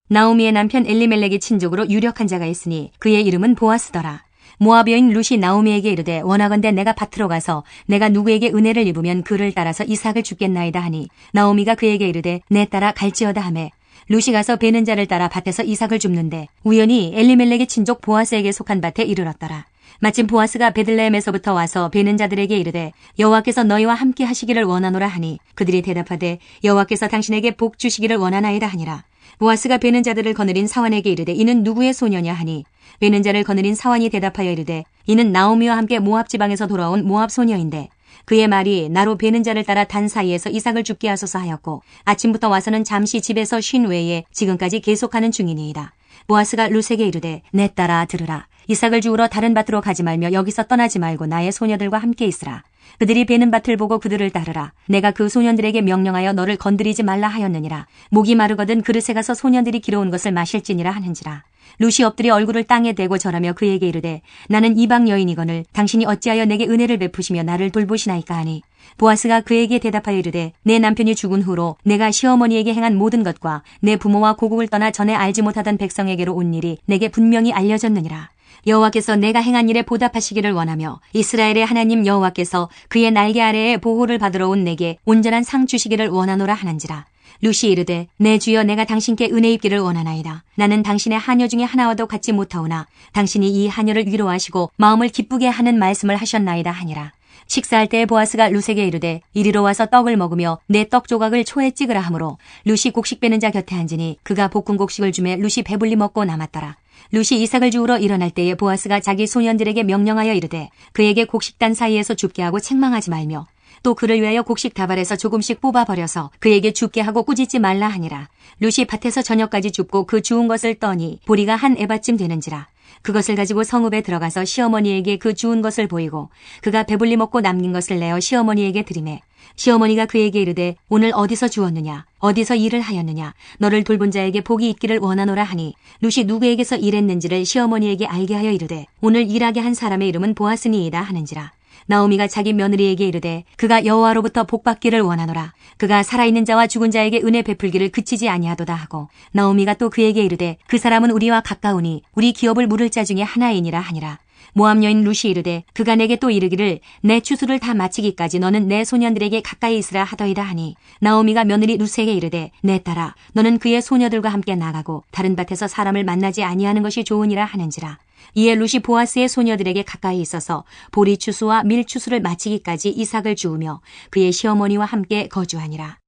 나오미의 남편 엘리멜렉의 친족으로 유력한 자가 있으니 그의 이름은 보아스더라. 모압 여인 룻이 나오미에게 이르되 원하건대 내가 밭으로 가서 내가 누구에게 은혜를 입으면 그를 따라서 이삭을 줍겠나이다 하니 나오미가 그에게 이르되 내 따라 갈지어다 하매 룻이 가서 베는 자를 따라 밭에서 이삭을 줍는데 우연히 엘리멜렉의 친족 보아스에게 속한 밭에 이르렀더라. 마침 보아스가 베들레헴에서부터 와서 베는 자들에게 이르되 여호와께서 너희와 함께 하시기를 원하노라 하니 그들이 대답하되 여호와께서 당신에게 복 주시기를 원하나이다 하니라. 보아스가 베는 자들을 거느린 사환에게 이르되 이는 누구의 소녀냐 하니 베는 자를 거느린 사환이 대답하여 이르되 이는 나오미와 함께 모압 지방에서 돌아온 모압 소녀인데 그의 말이 나로 베는 자를 따라 단 사이에서 이삭을 줍게 하소서 하였고 아침부터 와서는 잠시 집에서 쉰 외에 지금까지 계속하는 중이니이다. 보아스가 룻에게 이르되 내 딸아 들으라. 이삭을 주우러 다른 밭으로 가지 말며 여기서 떠나지 말고 나의 소녀들과 함께 있으라. 그들이 베는 밭을 보고 그들을 따르라. 내가 그 소년들에게 명령하여 너를 건드리지 말라 하였느니라. 목이 마르거든 그릇에 가서 소년들이 길어온 것을 마실지니라 하는지라. 룻이 엎드려 얼굴을 땅에 대고 절하며 그에게 이르되 나는 이방 여인이거늘 당신이 어찌하여 내게 은혜를 베푸시며 나를 돌보시나이까 하니 보아스가 그에게 대답하여 이르되 내 남편이 죽은 후로 내가 시어머니에게 행한 모든 것과 내 부모와 고국을 떠나 전에 알지 못하던 백성에게로 온 일이 내게 분명히 알려졌느니라. 여호와께서 내가 행한 일에 보답하시기를 원하며 이스라엘의 하나님 여호와께서 그의 날개 아래에 보호를 받으러 온 내게 온전한 상 주시기를 원하노라 하는지라. 룻이 이르되 내 주여 내가 당신께 은혜 입기를 원하나이다. 나는 당신의 하녀 중에 하나와도 같지 못하오나 당신이 이 하녀를 위로하시고 마음을 기쁘게 하는 말씀을 하셨나이다 하니라. 식사할 때에 보아스가 룻에게 이르되 이리로 와서 떡을 먹으며 내 떡 조각을 초에 찍으라 하므로 룻이 곡식 빼는 자 곁에 앉으니 그가 볶은 곡식을 주매 룻이 배불리 먹고 남았더라. 룻이 이삭을 주우러 일어날 때에 보아스가 자기 소년들에게 명령하여 이르되 그에게 곡식단 사이에서 줍게 하고 책망하지 말며 또 그를 위하여 곡식 다발에서 조금씩 뽑아버려서 그에게 줍게 하고 꾸짖지 말라 하니라. 룻이 밭에서 저녁까지 줍고 그 주운 것을 떠니 보리가 한 에바쯤 되는지라. 그것을 가지고 성읍에 들어가서 시어머니에게 그 주운 것을 보이고 그가 배불리 먹고 남긴 것을 내어 시어머니에게 드리매 시어머니가 그에게 이르되 오늘 어디서 주었느냐 어디서 일을 하였느냐 너를 돌본 자에게 복이 있기를 원하노라 하니 룻이 누구에게서 일했는지를 시어머니에게 알게 하여 이르되 오늘 일하게 한 사람의 이름은 보아스니이다 하는지라. 나오미가 자기 며느리에게 이르되 그가 여호와로부터 복받기를 원하노라. 그가 살아있는 자와 죽은 자에게 은혜 베풀기를 그치지 아니하도다 하고 나오미가 또 그에게 이르되 그 사람은 우리와 가까우니 우리 기업을 물을 자 중에 하나이니라 하니라. 모압 여인 룻이 이르되 그가 내게 또 이르기를 내 추수를 다 마치기까지 너는 내 소년들에게 가까이 있으라 하더이다 하니 나오미가 며느리 룻에게 이르되 내 딸아 너는 그의 소녀들과 함께 나가고 다른 밭에서 사람을 만나지 아니하는 것이 좋으니라 하는지라. 이에 룻이 보아스의 소녀들에게 가까이 있어서 보리 추수와 밀 추수를 마치기까지 이삭을 주우며 그의 시어머니와 함께 거주하니라.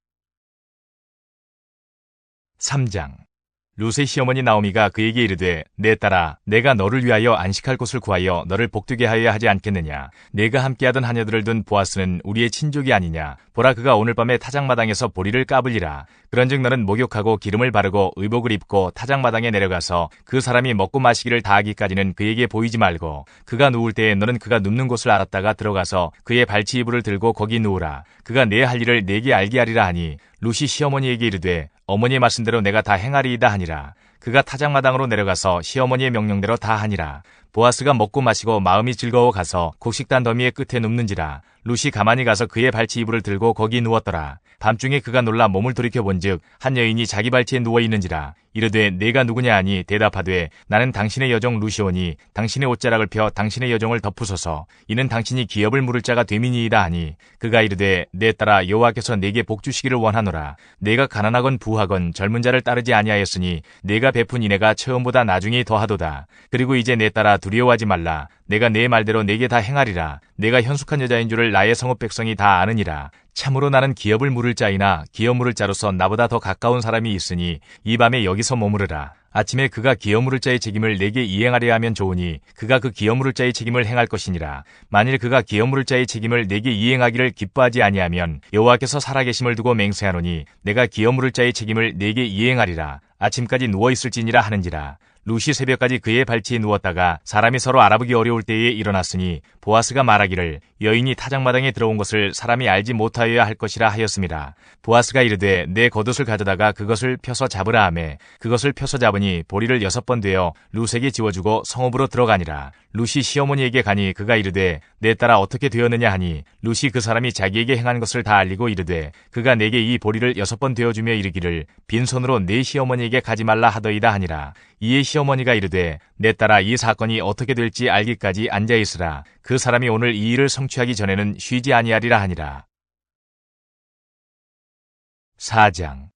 3장. 룻의 시어머니 나오미가 그에게 이르되 내 딸아 내가 너를 위하여 안식할 곳을 구하여 너를 복되게 하여야 하지 않겠느냐. 내가 함께하던 하녀들을 둔 보아스는 우리의 친족이 아니냐. 보라 그가 오늘 밤에 타작마당에서 보리를 까불리라. 그런즉 너는 목욕하고 기름을 바르고 의복을 입고 타작마당에 내려가서 그 사람이 먹고 마시기를 다하기까지는 그에게 보이지 말고 그가 누울 때에 너는 그가 눕는 곳을 알았다가 들어가서 그의 발치 이불을 들고 거기 누우라. 그가 내 할 일을 내게 알게 하리라 하니 룻이 시어머니에게 이르되 어머니의 말씀대로 내가 다 행하리이다 하니라. 그가 타작마당으로 내려가서 시어머니의 명령대로 다 하니라. 보아스가 먹고 마시고 마음이 즐거워 가서 곡식단 더미의 끝에 눕는지라. 룻이 가만히 가서 그의 발치 이불을 들고 거기 누웠더라. 밤중에 그가 놀라 몸을 돌이켜본즉 한 여인이 자기 발치에 누워 있는지라. 이르되 내가 누구냐 하니 대답하되 나는 당신의 여종 루시오니 당신의 옷자락을 펴 당신의 여종을 덮으소서. 이는 당신이 기업을 물을 자가 됨이니이다 하니 그가 이르되 내 딸아 여호와께서 내게 복 주시기를 원하노라. 내가 가난하건 부하건 젊은 자를 따르지 아니하였으니 내가 베푼 인애가 처음보다 나중에 더하도다. 그리고 이제 내 딸아 두려워하지 말라. 내가 내 말대로 내게 다 행하리라. 내가 현숙한 여자인 줄을 나의 성읍 백성이 다 아느니라. 참으로 나는 기업을 물을 자이나 기업 물을 자로서 나보다 더 가까운 사람이 있으니 이 밤에 여기서 머무르라. 아침에 그가 기업 물을 자의 책임을 내게 이행하려 하면 좋으니 그가 그 기업 물을 자의 책임을 행할 것이니라. 만일 그가 기업 물을 자의 책임을 내게 이행하기를 기뻐하지 아니하면 여호와께서 살아계심을 두고 맹세하노니 내가 기업 물을 자의 책임을 내게 이행하리라. 아침까지 누워있을지니라 하는지라. 룻이 새벽까지 그의 발치에 누웠다가 사람이 서로 알아보기 어려울 때에 일어났으니 보아스가 말하기를 여인이 타작마당에 들어온 것을 사람이 알지 못하여야 할 것이라 하였습니다. 보아스가 이르되 내 겉옷을 가져다가 그것을 펴서 잡으라 하매 그것을 펴서 잡으니 보리를 6번 되어 룻에게 지워주고 성읍으로 들어가니라. 룻이 시어머니에게 가니 그가 이르되 내 딸아 어떻게 되었느냐 하니 룻이 그 사람이 자기에게 행한 것을 다 알리고 이르되 그가 내게 이 보리를 6번 되어주며 이르기를 빈손으로 내 시어머니에게 가지 말라 하더이다 하니라. 이에 시어머니가 이르되 내 딸아 이 사건이 어떻게 될지 알기까지 앉아있으라. 그 사람이 오늘 이 일을 성취하기 전에는 쉬지 아니하리라 하니라. 4장.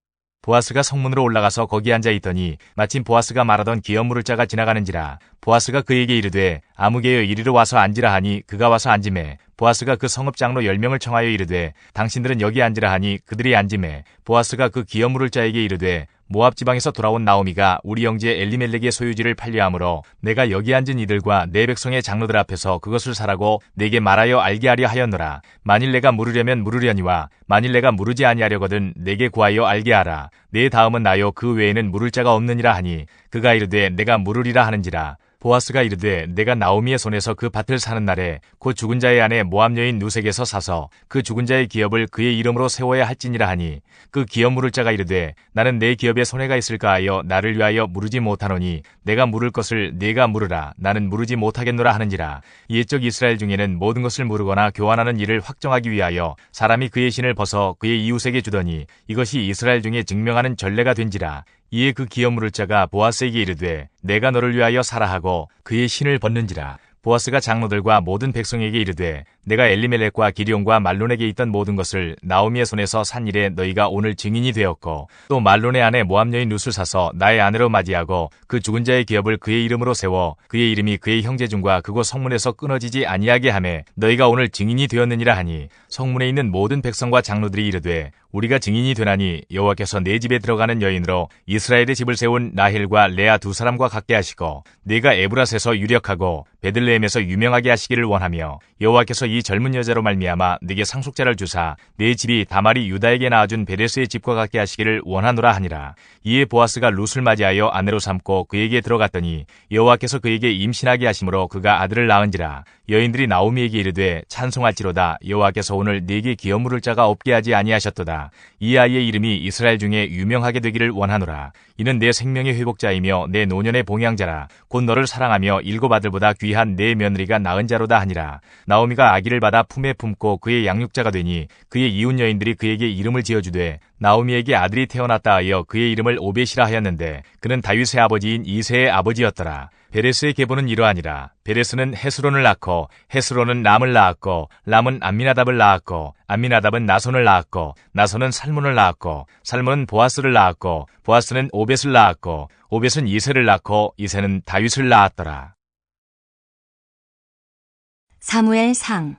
보아스가 성문으로 올라가서 거기 앉아 있더니 마침 보아스가 말하던 기업 물을 자가 지나가는지라. 보아스가 그에게 이르되 아무개여 이리로 와서 앉으라 하니 그가 와서 앉으매 보아스가 그 성읍 장로 10명을 청하여 이르되 당신들은 여기 앉으라 하니 그들이 앉으매 보아스가 그 기업 물을 자에게 이르되 모압 지방에서 돌아온 나오미가 우리 형제 엘리멜렉의 소유지를 팔려 함으로 내가 여기 앉은 이들과 내 백성의 장로들 앞에서 그것을 사라고 내게 말하여 알게 하려 하였노라. 만일 내가 물으려면 물으려니와 만일 내가 물으지 아니하려거든 내게 구하여 알게 하라. 내 다음은 나요 그 외에는 물을 자가 없느니라 하니 그가 이르되 내가 물으리라 하는지라. 보아스가 이르되 내가 나오미의 손에서 그 밭을 사는 날에 곧 죽은 자의 아내 모압 여인 누색에서 사서 그 죽은 자의 기업을 그의 이름으로 세워야 할지니라 하니 그 기업 물을 자가 이르되 나는 내 기업에 손해가 있을까 하여 나를 위하여 물으지 못하노니 내가 물을 것을 네가 물으라. 나는 물으지 못하겠노라 하는지라. 옛적 이스라엘 중에는 모든 것을 물으거나 교환하는 일을 확정하기 위하여 사람이 그의 신을 벗어 그의 이웃에게 주더니 이것이 이스라엘 중에 증명하는 전례가 된지라. 이에 그 기업 물을 자가 보아스에게 이르되 내가 너를 위하여 사라 하고 그의 신을 벗는지라. 보아스가 장로들과 모든 백성에게 이르되 내가 엘리멜렉과 기럝과 말론에게 있던 모든 것을 나오미의 손에서 산 일에 너희가 오늘 증인이 되었고 또 말론의 아내 모압 여인 룻을 사서 나의 아내로 맞이하고 그 죽은 자의 기업을 그의 이름으로 세워 그의 이름이 그의 형제 중과 그곳 성문에서 끊어지지 아니하게 하매 너희가 오늘 증인이 되었느니라 하니 성문에 있는 모든 백성과 장로들이 이르되 우리가 증인이 되나니 여호와께서 내 집에 들어가는 여인으로 이스라엘의 집을 세운 라헬과 레아 두 사람과 같게 하시고 네가 에브라스에서 유력하고 베들레헴에서 유명하게 하시기를 원하며 여호와께서 이 젊은 여자로 말미암아 네게 상속자를 주사 네 집이 다말이 유다에게 낳아준 베레스의 집과 같게 하시기를 원하노라 하니라. 이에 보아스가 룻을 맞이하여 아내로 삼고 그에게 들어갔더니 여호와께서 그에게 임신하게 하심으로 그가 아들을 낳은지라. 여인들이 나오미에게 이르되 찬송할지로다. 여호와께서 오늘 네게 기업 물을 자가 없게 하지 아니하셨도다. 이 아이의 이름이 이스라엘 중에 유명하게 되기를 원하노라. 이는 내 생명의 회복자이며 내 노년의 봉양자라. 곧 너를 사랑하며 7 아들보다 귀한 내 며느리가 낳은 자로다 하니라. 나오미가 아기를 받아 품에 품고 그의 양육자가 되니 그의 이웃 여인들이 그에게 이름을 지어주되 나오미에게 아들이 태어났다 하여 그의 이름을 오벳이라 하였는데 그는 다윗의 아버지인 이새의 아버지였더라. 베레스의 계보는 이러하니라. 베레스는 헤스론을 낳고 헤스론은 람을 낳았고 람은 암미나답을 낳았고 암미나답은 나손을 낳았고 나손은 살몬을 낳았고 살몬은 보아스를 낳았고 보아스는 오벳을 낳았고 오벳은 이새를 낳고 이새는 다윗을 낳았더라. 사무엘상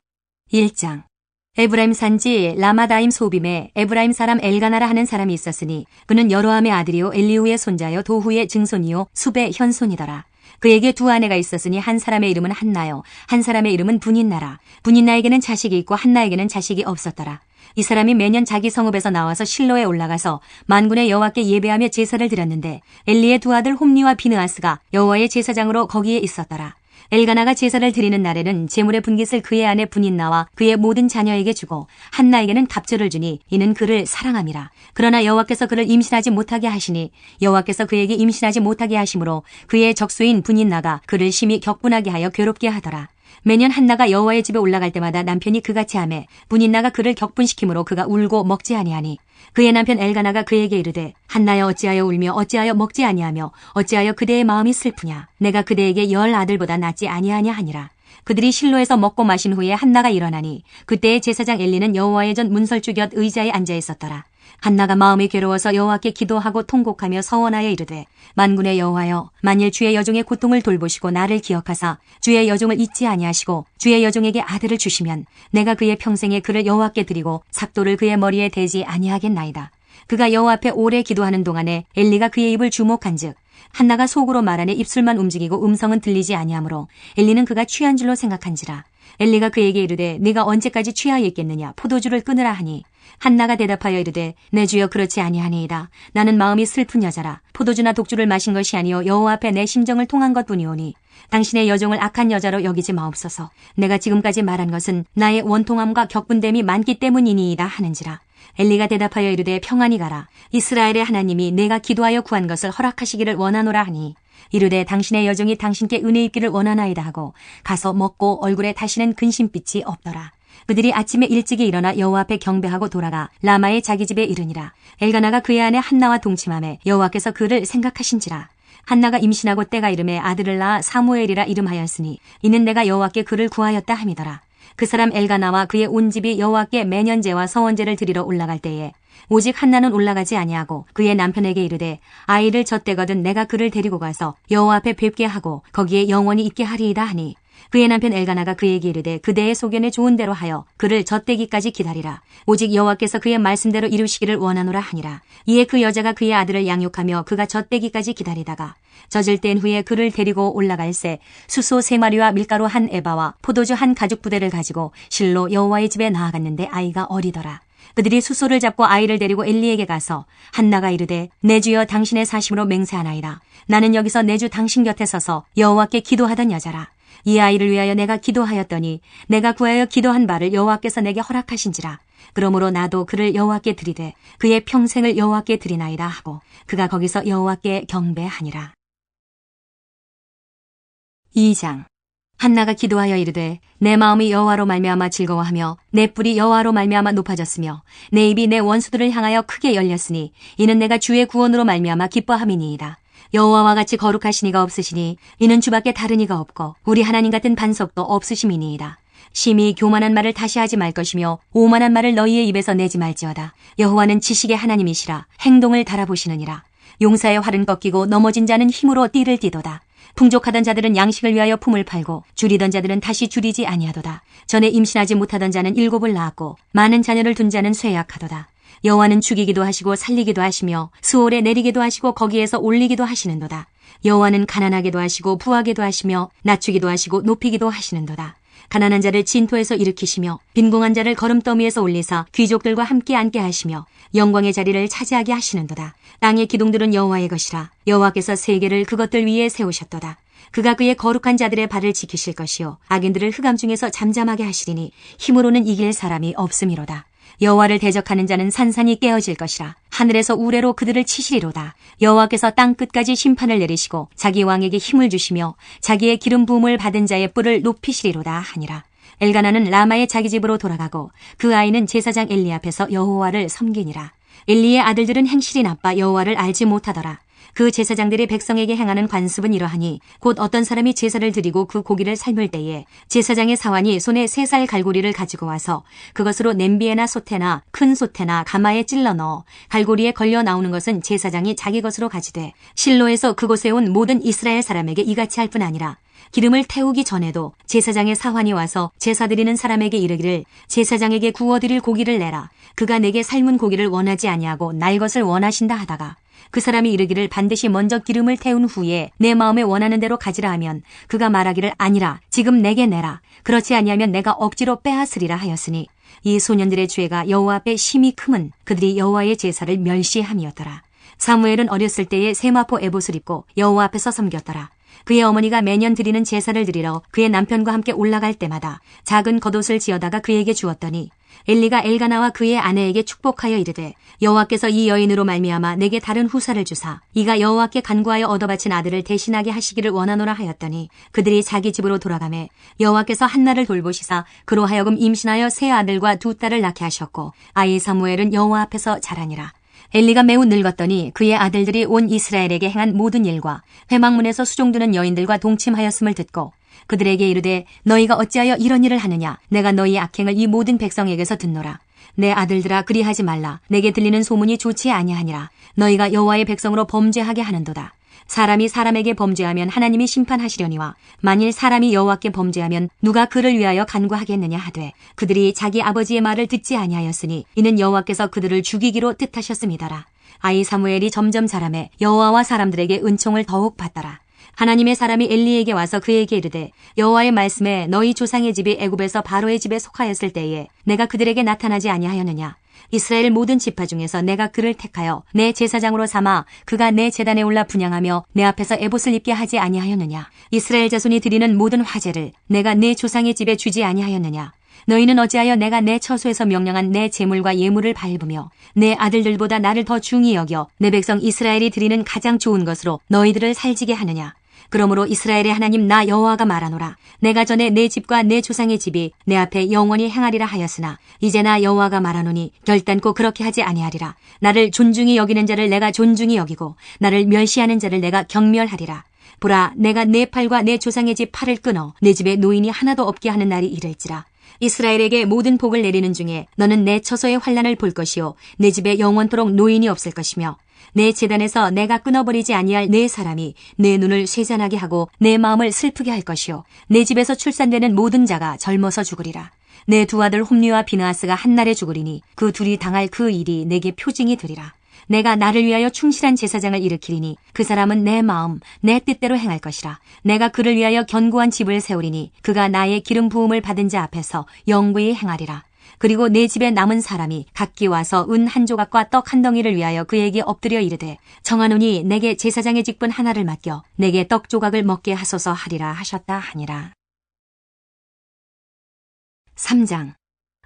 1장. 에브라임 산지 라마다임 소빔에 에브라임 사람 엘가나라 하는 사람이 있었으니 그는 여로함의 아들이요 엘리후의 손자요 도후의 증손이요 숲의 현손이더라. 그에게 2 아내가 있었으니 한 사람의 이름은 한나요 한 사람의 이름은 분인나라. 분인나에게는 자식이 있고 한나에게는 자식이 없었더라. 이 사람이 매년 자기 성읍에서 나와서 실로에 올라가서 만군의 여호와께 예배하며 제사를 드렸는데 엘리의 2 아들 홈니와 비느하스가 여호와의 제사장으로 거기에 있었더라. 엘가나가 제사를 드리는 날에는 제물의 분깃을 그의 아내 분인나와 그의 모든 자녀에게 주고 한나에게는 갑절을 주니 이는 그를 사랑함이라. 그러나 여호와께서 그를 임신하지 못하게 하시니 여호와께서 그에게 임신하지 못하게 하심으로 그의 적수인 분인나가 그를 심히 격분하게 하여 괴롭게 하더라. 매년 한나가 여호와의 집에 올라갈 때마다 남편이 그같이 하매 분인나가 그를 격분시키므로 그가 울고 먹지 아니하니 그의 남편 엘가나가 그에게 이르되 한나여 어찌하여 울며 어찌하여 먹지 아니하며 어찌하여 그대의 마음이 슬프냐. 내가 그대에게 10 아들보다 낫지 아니하냐 하니라. 그들이 실로에서 먹고 마신 후에 한나가 일어나니 그때의 제사장 엘리는 여호와의 전 문설주 곁 의자에 앉아 있었더라. 한나가 마음이 괴로워서 여호와께 기도하고 통곡하며 서원하여 이르되 만군의 여호와여, 만일 주의 여종의 고통을 돌보시고 나를 기억하사 주의 여종을 잊지 아니하시고 주의 여종에게 아들을 주시면 내가 그의 평생에 그를 여호와께 드리고 삭도를 그의 머리에 대지 아니하겠나이다. 그가 여호와 앞에 오래 기도하는 동안에 엘리가 그의 입을 주목한즉 한나가 속으로 말하니 입술만 움직이고 음성은 들리지 아니하므로 엘리는 그가 취한 줄로 생각한지라. 엘리가 그에게 이르되 네가 언제까지 취하여 있겠느냐. 포도주를 끊으라 하니 한나가 대답하여 이르되 내 주여 그렇지 아니하니이다. 나는 마음이 슬픈 여자라. 포도주나 독주를 마신 것이 아니요 여호와 앞에 내 심정을 통한 것뿐이오니 당신의 여종을 악한 여자로 여기지 마옵소서. 내가 지금까지 말한 것은 나의 원통함과 격분됨이 많기 때문이니이다 하는지라. 엘리가 대답하여 이르되 평안히 가라. 이스라엘의 하나님이 내가 기도하여 구한 것을 허락하시기를 원하노라 하니 이르되 당신의 여종이 당신께 은혜 입기를 원하나이다 하고 가서 먹고 얼굴에 다시는 근심빛이 없더라. 그들이 아침에 일찍이 일어나 여호와 앞에 경배하고 돌아가 라마의 자기 집에 이르니라. 엘가나가 그의 아내 한나와 동침하매 여호와께서 그를 생각하신지라. 한나가 임신하고 때가 이름에 아들을 낳아 사무엘이라 이름하였으니 이는 내가 여호와께 그를 구하였다 함이더라. 그 사람 엘가나와 그의 온 집이 여호와께 매년제와 서원제를 드리러 올라갈 때에 오직 한나는 올라가지 아니하고 그의 남편에게 이르되 아이를 젖대거든 내가 그를 데리고 가서 여호와 앞에 뵙게 하고 거기에 영원히 있게 하리이다 하니 그의 남편 엘가나가 그에게 이르되 그대의 소견에 좋은 대로 하여 그를 젖대기까지 기다리라. 오직 여호와께서 그의 말씀대로 이루시기를 원하노라 하니라. 이에 그 여자가 그의 아들을 양육하며 그가 젖대기까지 기다리다가 젖을 뗀 후에 그를 데리고 올라갈새 수소 3마리와 밀가루 1 에바와 포도주 1 가죽 부대를 가지고 실로 여호와의 집에 나아갔는데 아이가 어리더라. 그들이 수소를 잡고 아이를 데리고 엘리에게 가서 한나가 이르되 내 주여 당신의 사심으로 맹세하나이다. 나는 여기서 내 주 당신 곁에 서서 여호와께 기도하던 여자라. 이 아이를 위하여 내가 기도하였더니 내가 구하여 기도한 바를 여호와께서 내게 허락하신지라. 그러므로 나도 그를 여호와께 드리되 그의 평생을 여호와께 드리나이다 하고 그가 거기서 여호와께 경배하니라. 2장. 한나가 기도하여 이르되 내 마음이 여호와로 말미암아 즐거워하며 내 뿔이 여호와로 말미암아 높아졌으며 내 입이 내 원수들을 향하여 크게 열렸으니 이는 내가 주의 구원으로 말미암아 기뻐함이니이다. 여호와와 같이 거룩하신 이가 없으시니 이는 주밖에 다른 이가 없고 우리 하나님 같은 반석도 없으심이니이다. 심히 교만한 말을 다시 하지 말 것이며 오만한 말을 너희의 입에서 내지 말지어다. 여호와는 지식의 하나님이시라. 행동을 달아보시느니라. 용사의 활은 꺾이고 넘어진 자는 힘으로 띠를 띠도다. 풍족하던 자들은 양식을 위하여 품을 팔고 줄이던 자들은 다시 줄이지 아니하도다. 전에 임신하지 못하던 자는 7을 낳았고 많은 자녀를 둔 자는 쇠약하도다. 여호와는 죽이기도 하시고 살리기도 하시며 수월에 내리기도 하시고 거기에서 올리기도 하시는도다. 여호와는 가난하게도 하시고 부하게도 하시며 낮추기도 하시고 높이기도 하시는도다. 가난한 자를 진토에서 일으키시며 빈궁한 자를 거름더미에서 올리사 귀족들과 함께 앉게 하시며 영광의 자리를 차지하게 하시는도다. 땅의 기둥들은 여호와의 것이라. 여호와께서 세계를 그것들 위에 세우셨도다. 그가 그의 거룩한 자들의 발을 지키실 것이요 악인들을 흑암 중에서 잠잠하게 하시리니 힘으로는 이길 사람이 없음이로다. 여호와를 대적하는 자는 산산이 깨어질 것이라. 하늘에서 우레로 그들을 치시리로다. 여호와께서 땅 끝까지 심판을 내리시고 자기 왕에게 힘을 주시며 자기의 기름 부음을 받은 자의 뿔을 높이시리로다 하니라. 엘가나는 라마의 자기 집으로 돌아가고 그 아이는 제사장 엘리 앞에서 여호와를 섬기니라. 엘리의 아들들은 행실이 나빠 여호와를 알지 못하더라. 그 제사장들이 백성에게 행하는 관습은 이러하니 곧 어떤 사람이 제사를 드리고 그 고기를 삶을 때에 제사장의 사환이 손에 3살 갈고리를 가지고 와서 그것으로 냄비에나 솥에나 큰 솥에나 가마에 찔러 넣어 갈고리에 걸려 나오는 것은 제사장이 자기 것으로 가지되 실로에서 그곳에 온 모든 이스라엘 사람에게 이같이 할 뿐 아니라 기름을 태우기 전에도 제사장의 사환이 와서 제사 드리는 사람에게 이르기를 제사장에게 구워드릴 고기를 내라. 그가 내게 삶은 고기를 원하지 아니하고 날 것을 원하신다 하다가 그 사람이 이르기를 반드시 먼저 기름을 태운 후에 내 마음에 원하는 대로 가지라 하면 그가 말하기를 아니라 지금 내게 내라. 그렇지 아니하면 내가 억지로 빼앗으리라 하였으니 이 소년들의 죄가 여호와 앞에 심히 크면 그들이 여호와의 제사를 멸시함이었더라. 사무엘은 어렸을 때에 세마포 에봇을 입고 여호와 앞에서 섬겼더라. 그의 어머니가 매년 드리는 제사를 드리러 그의 남편과 함께 올라갈 때마다 작은 겉옷을 지어다가 그에게 주었더니 엘리가 엘가나와 그의 아내에게 축복하여 이르되 여호와께서 이 여인으로 말미암아 내게 다른 후사를 주사 이가 여호와께 간구하여 얻어바친 아들을 대신하게 하시기를 원하노라 하였더니 그들이 자기 집으로 돌아가매 여호와께서 한나를 돌보시사 그로 하여금 임신하여 세 아들과 두 딸을 낳게 하셨고 아이 사무엘은 여호와 앞에서 자라니라. 엘리가 매우 늙었더니 그의 아들들이 온 이스라엘에게 행한 모든 일과 회막문에서 수종드는 여인들과 동침하였음을 듣고 그들에게 이르되 너희가 어찌하여 이런 일을 하느냐. 내가 너희 악행을 이 모든 백성에게서 듣노라. 내 아들들아 그리하지 말라. 내게 들리는 소문이 좋지 아니하니라. 너희가 여호와의 백성으로 범죄하게 하는도다. 사람이 사람에게 범죄하면 하나님이 심판하시려니와 만일 사람이 여호와께 범죄하면 누가 그를 위하여 간구하겠느냐 하되 그들이 자기 아버지의 말을 듣지 아니하였으니 이는 여호와께서 그들을 죽이기로 뜻하셨음이더라. 아이 사무엘이 점점 자라매 여호와와 사람들에게 은총을 더욱 받더라. 하나님의 사람이 엘리에게 와서 그에게 이르되 여호와의 말씀에 너희 조상의 집이 애굽에서 바로의 집에 속하였을 때에 내가 그들에게 나타나지 아니하였느냐. 이스라엘 모든 지파 중에서 내가 그를 택하여 내 제사장으로 삼아 그가 내 제단에 올라 분향하며 내 앞에서 에봇을 입게 하지 아니하였느냐. 이스라엘 자손이 드리는 모든 화제를 내가 내 조상의 집에 주지 아니하였느냐. 너희는 어찌하여 내가 내 처소에서 명령한 내 제물과 예물을 밟으며 내 아들들보다 나를 더 중히 여겨 내 백성 이스라엘이 드리는 가장 좋은 것으로 너희들을 살지게 하느냐. 그러므로 이스라엘의 하나님 나 여호와가 말하노라. 내가 전에 내 집과 내 조상의 집이 내 앞에 영원히 행하리라 하였으나 이제 나 여호와가 말하노니 결단코 그렇게 하지 아니하리라. 나를 존중히 여기는 자를 내가 존중히 여기고 나를 멸시하는 자를 내가 경멸하리라. 보라, 내가 내 팔과 내 조상의 집 팔을 끊어 내 집에 노인이 하나도 없게 하는 날이 이를지라. 이스라엘에게 모든 복을 내리는 중에 너는 내 처소의 환난을 볼 것이요 내 집에 영원토록 노인이 없을 것이며 내 제단에서 내가 끊어버리지 아니할 내 사람이 내 눈을 쇠잔하게 하고 내 마음을 슬프게 할 것이요 내 집에서 출산되는 모든 자가 젊어서 죽으리라. 내 두 아들 홈리와 비느하스가 한날에 죽으리니 그 둘이 당할 그 일이 내게 표징이 되리라. 내가 나를 위하여 충실한 제사장을 일으키리니 그 사람은 내 마음 내 뜻대로 행할 것이라. 내가 그를 위하여 견고한 집을 세우리니 그가 나의 기름 부음을 받은 자 앞에서 영구히 행하리라. 그리고 내 집에 남은 사람이 각기 와서 은 한 조각과 떡 한 덩이를 위하여 그에게 엎드려 이르되 정하노니 내게 제사장의 직분 하나를 맡겨 내게 떡 조각을 먹게 하소서 하리라 하셨다 하니라. 3장.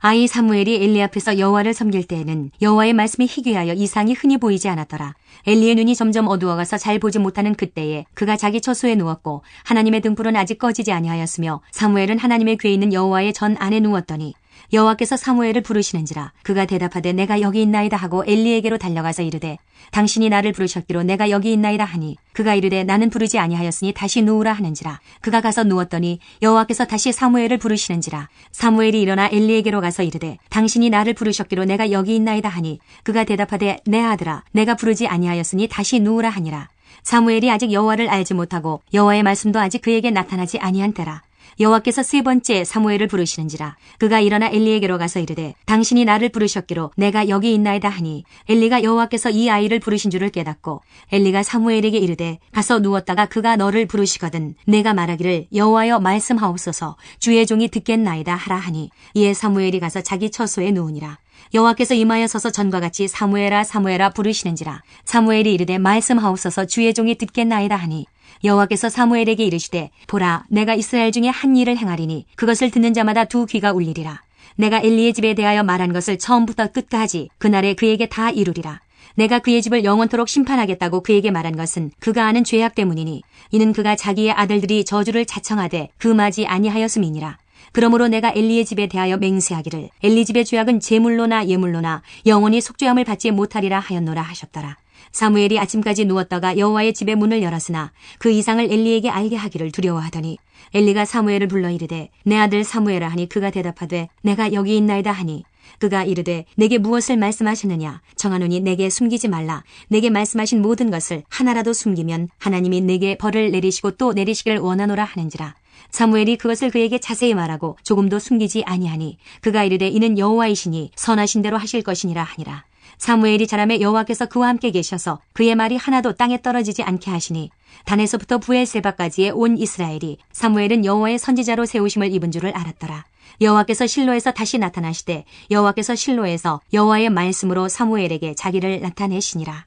아이 사무엘이 엘리 앞에서 여호와를 섬길 때에는 여호와의 말씀이 희귀하여 이상이 흔히 보이지 않았더라. 엘리의 눈이 점점 어두워가서 잘 보지 못하는 그때에 그가 자기 처소에 누웠고 하나님의 등불은 아직 꺼지지 아니하였으며 사무엘은 하나님의 궤에 있는 여호와의 전 안에 누웠더니 여호와께서 사무엘을 부르시는지라. 그가 대답하되 내가 여기 있나이다 하고 엘리에게로 달려가서 이르되 당신이 나를 부르셨기로 내가 여기 있나이다 하니 그가 이르되 나는 부르지 아니하였으니 다시 누우라 하는지라. 그가 가서 누웠더니 여호와께서 다시 사무엘을 부르시는지라. 사무엘이 일어나 엘리에게로 가서 이르되 당신이 나를 부르셨기로 내가 여기 있나이다 하니 그가 대답하되 내 아들아 내가 부르지 아니하였으니 다시 누우라 하니라. 사무엘이 아직 여호와를 알지 못하고 여호와의 말씀도 아직 그에게 나타나지 아니한 때라. 여호와께서 세 번째 사무엘을 부르시는지라. 그가 일어나 엘리에게로 가서 이르되 당신이 나를 부르셨기로 내가 여기 있나이다 하니 엘리가 여호와께서 이 아이를 부르신 줄을 깨닫고 엘리가 사무엘에게 이르되 가서 누웠다가 그가 너를 부르시거든 내가 말하기를 여호와여 말씀하옵소서 주의 종이 듣겠나이다 하라 하니 이에 사무엘이 가서 자기 처소에 누우니라. 여호와께서 임하여 서서 전과 같이 사무엘아 사무엘아 부르시는지라. 사무엘이 이르되 말씀하옵소서 주의 종이 듣겠나이다 하니 여호와께서 사무엘에게 이르시되 보라 내가 이스라엘 중에 한 일을 행하리니 그것을 듣는 자마다 두 귀가 울리리라. 내가 엘리의 집에 대하여 말한 것을 처음부터 끝까지 그날에 그에게 다 이루리라. 내가 그의 집을 영원토록 심판하겠다고 그에게 말한 것은 그가 아는 죄악 때문이니 이는 그가 자기의 아들들이 저주를 자청하되 금하지 아니하였음이니라. 그러므로 내가 엘리의 집에 대하여 맹세하기를 엘리 집의 죄악은 제물로나 예물로나 영원히 속죄함을 받지 못하리라 하였노라 하셨더라. 사무엘이 아침까지 누웠다가 여호와의 집의 문을 열었으나 그 이상을 엘리에게 알게 하기를 두려워하더니 엘리가 사무엘을 불러 이르되 내 아들 사무엘아 하니 그가 대답하되 내가 여기 있나이다 하니 그가 이르되 내게 무엇을 말씀하시느냐. 정하노니 내게 숨기지 말라. 내게 말씀하신 모든 것을 하나라도 숨기면 하나님이 내게 벌을 내리시고 또 내리시기를 원하노라 하는지라. 사무엘이 그것을 그에게 자세히 말하고 조금도 숨기지 아니하니 그가 이르되 이는 여호와이시니 선하신 대로 하실 것이니라 하니라. 사무엘이 자라매 여호와께서 그와 함께 계셔서 그의 말이 하나도 땅에 떨어지지 않게 하시니 단에서부터 부엘세바까지의 온 이스라엘이 사무엘은 여호와의 선지자로 세우심을 입은 줄을 알았더라. 여호와께서 실로에서 다시 나타나시되 여호와께서 실로에서 여호와의 말씀으로 사무엘에게 자기를 나타내시니라.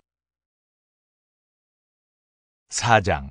4장.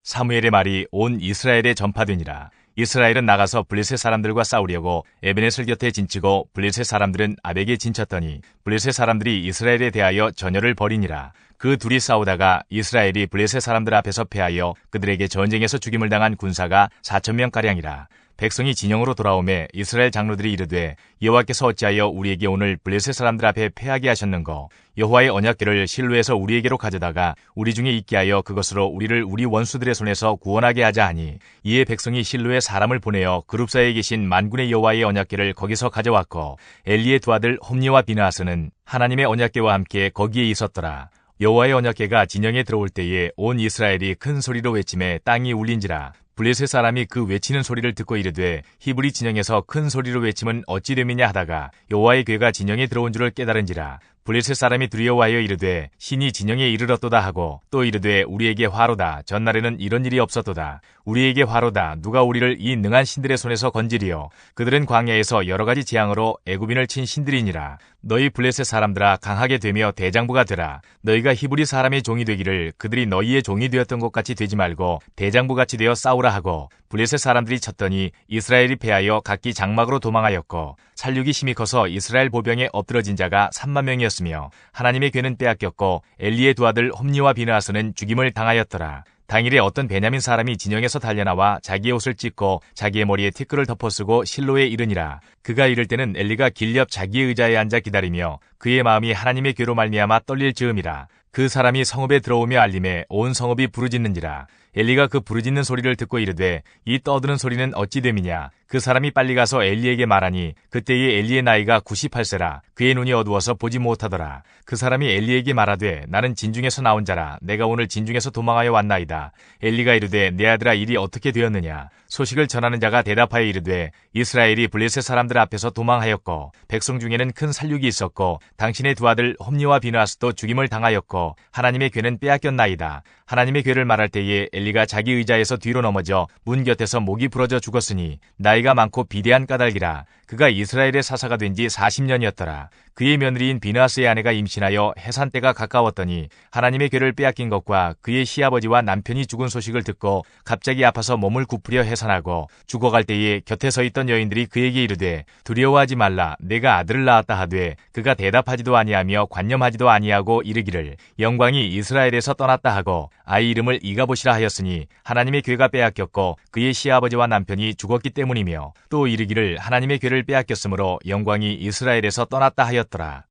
사무엘의 말이 온 이스라엘에 전파되니라. 이스라엘은 나가서 블레셋 사람들과 싸우려고 에베네셀 곁에 진치고 블레셋 사람들은 아벡에 진쳤더니 블레셋 사람들이 이스라엘에 대하여 전열을 벌이니라. 그 둘이 싸우다가 이스라엘이 블레셋 사람들 앞에서 패하여 그들에게 전쟁에서 죽임을 당한 군사가 4,000명가량이라. 백성이 진영으로 돌아오매 이스라엘 장로들이 이르되 여호와께서 어찌하여 우리에게 오늘 블레셋 사람들 앞에 패하게 하셨는고 여호와의 언약궤를 실로에서 우리에게로 가져다가 우리 중에 있게 하여 그것으로 우리를 우리 원수들의 손에서 구원하게 하자 하니 이에 백성이 실로에 사람을 보내어 그룹 사이에 계신 만군의 여호와의 언약궤를 거기서 가져왔고 엘리의 두 아들 홈니와 비느하스는 하나님의 언약궤와 함께 거기에 있었더라. 여호와의 언약궤가 진영에 들어올 때에 온 이스라엘이 큰 소리로 외치매 땅이 울린지라. 블레셋 사람이 그 외치는 소리를 듣고 이르되 히브리 진영에서 큰 소리로 외침은 어찌 됨이냐 하다가 여호와의 궤가 진영에 들어온 줄을 깨달은지라. 블레셋 사람이 두려워하여 이르되 신이 진영에 이르렀도다 하고 또 이르되 우리에게 화로다. 전날에는 이런 일이 없었도다. 우리에게 화로다. 누가 우리를 이 능한 신들의 손에서 건지리요. 그들은 광야에서 여러 가지 재앙으로 애굽인을 친 신들이니라. 너희 블레셋 사람들아 강하게 되며 대장부가 되라. 너희가 히브리 사람의 종이 되기를 그들이 너희의 종이 되었던 것 같이 되지 말고 대장부같이 되어 싸우라 하고 블레셋 사람들이 쳤더니 이스라엘이 패하여 각기 장막으로 도망하였고 살육이 심히 커서 이스라엘 보병에 엎드러진 자가 3만 명이었으며 하나님의 궤는 빼앗겼고 엘리의 두 아들 홈니와 비느하스는 죽임을 당하였더라. 당일에 어떤 베냐민 사람이 진영에서 달려나와 자기의 옷을 찢고 자기의 머리에 티끌을 덮어쓰고 실로에 이르니라. 그가 이를 때는 엘리가 길 옆 자기의 의자에 앉아 기다리며 그의 마음이 하나님의 궤로 말미암아 떨릴 즈음이라. 그 사람이 성읍에 들어오며 알림에 온 성읍이 부르짖는지라. 엘리가 그 부르짖는 소리를 듣고 이르되 이 떠드는 소리는 어찌 됨이냐. 그 사람이 빨리 가서 엘리에게 말하니 그때의 엘리의 나이가 98세라. 그의 눈이 어두워서 보지 못하더라. 그 사람이 엘리에게 말하되 나는 진중에서 나온 자라. 내가 오늘 진중에서 도망하여 왔나이다. 엘리가 이르되 내 아들아 일이 어떻게 되었느냐. 소식을 전하는 자가 대답하여 이르되 이스라엘이 블레셋 사람들 앞에서 도망하였고 백성 중에는 큰 살육이 있었고 당신의 두 아들 홈니와 비느하스도 죽임을 당하였고 하나님의 궤는 빼앗겼나이다. 하나님의 궤를 말할 때에 엘리가 자기 의자에서 뒤로 넘어져 문 곁에서 목이 부러져 죽었으니 나이가 많고 비대한 까닭이라. 그가 이스라엘의 사사가 된 지 40년이었더라. 그의 며느리인 비느하스의 아내가 임신하여 해산 때가 가까웠더니 하나님의 궤를 빼앗긴 것과 그의 시아버지와 남편이 죽은 소식을 듣고 갑자기 아파서 몸을 굽으려 해산하고 죽어갈 때에 곁에 서 있던 여인들이 그에게 이르되 두려워하지 말라. 내가 아들을 낳았다 하되 그가 대답하지도 아니하며 관념하지도 아니하고 이르기를 영광이 이스라엘에서 떠났다 하고 아이 이름을 이가봇이라 하였으니 하나님의 궤가 빼앗겼고 그의 시아버지와 남편이 죽었기 때문이며 또 이르기를 하나님의 궤를 빼앗겼으므로 영광이 이스라엘에서 떠났다 하였더라.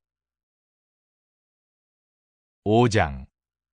5장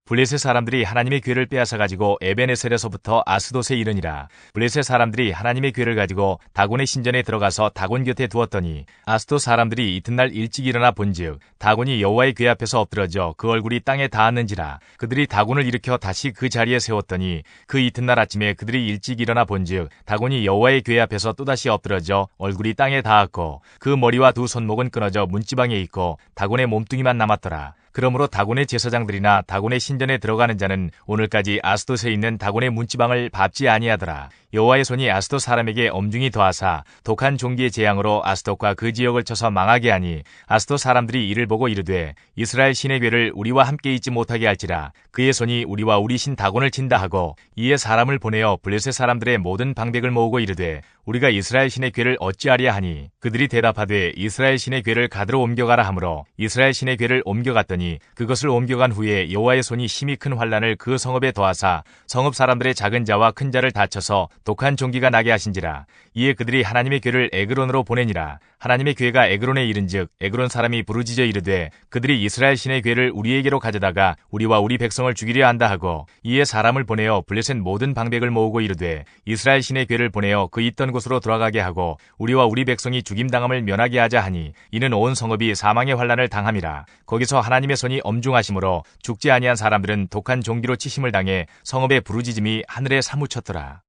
블레셋 사람들이 하나님의 궤를 빼앗아 가지고 에베네셀에서부터 아스돗에 이르니라. 블레셋 사람들이 하나님의 궤를 가지고 다곤의 신전에 들어가서 다곤 곁에 두었더니 아스돗 사람들이 이튿날 일찍 일어나 본즉 다곤이 여호와의 궤 앞에서 엎드러져 그 얼굴이 땅에 닿았는지라. 그들이 다곤을 일으켜 다시 그 자리에 세웠더니 그 이튿날 아침에 그들이 일찍 일어나 본즉 다곤이 여호와의 궤 앞에서 또다시 엎드러져 얼굴이 땅에 닿았고 그 머리와 두 손목은 끊어져 문지방에 있고 다곤의 몸뚱이만 남았더라. 그러므로 다곤의 제사장들이나 다곤의 신전에 들어가는 자는 오늘까지 아스돗에 있는 다곤의 문지방을 밟지 아니하더라. 여호와의 손이 아스돗 사람에게 엄중히 더하사 독한 종기의 재앙으로 아스돗과 그 지역을 쳐서 망하게 하니 아스돗 사람들이 이를 보고 이르되 이스라엘 신의 궤를 우리와 함께 있지 못하게 할지라. 그의 손이 우리와 우리 신 다곤을 친다 하고 이에 사람을 보내어 블레셋 사람들의 모든 방백을 모으고 이르되 우리가 이스라엘 신의 궤를 어찌하랴 하니 그들이 대답하되 이스라엘 신의 궤를 가드로 옮겨가라 하므로 이스라엘 신의 궤를 옮겨갔더니 그것을 옮겨간 후에 여호와의 손이 심히 큰 환란을 그 성읍에 더하사 성읍 사람들의 작은 자와 큰 자를 다쳐서 독한 종기가 나게 하신지라. 이에 그들이 하나님의 궤를 에그론으로 보내니라. 하나님의 궤가 에그론에 이른즉 에그론 사람이 부르짖어 이르되 그들이 이스라엘 신의 궤를 우리에게로 가져다가 우리와 우리 백성을 죽이려 한다 하고 이에 사람을 보내어 블레셋 모든 방백을 모으고 이르되 이스라엘 신의 궤를 보내어 그 있던 곳으로 돌아가게 하고 우리와 우리 백성이 죽임당함을 면하게 하자 하니 이는 온 성읍이 사망의 환란을 당함이라. 거기서 하나님의 손이 엄중하심으로 죽지 아니한 사람들은 독한 종기로 치심을 당해 성읍의 부르짖음이 하늘에 사무쳤더라.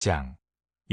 장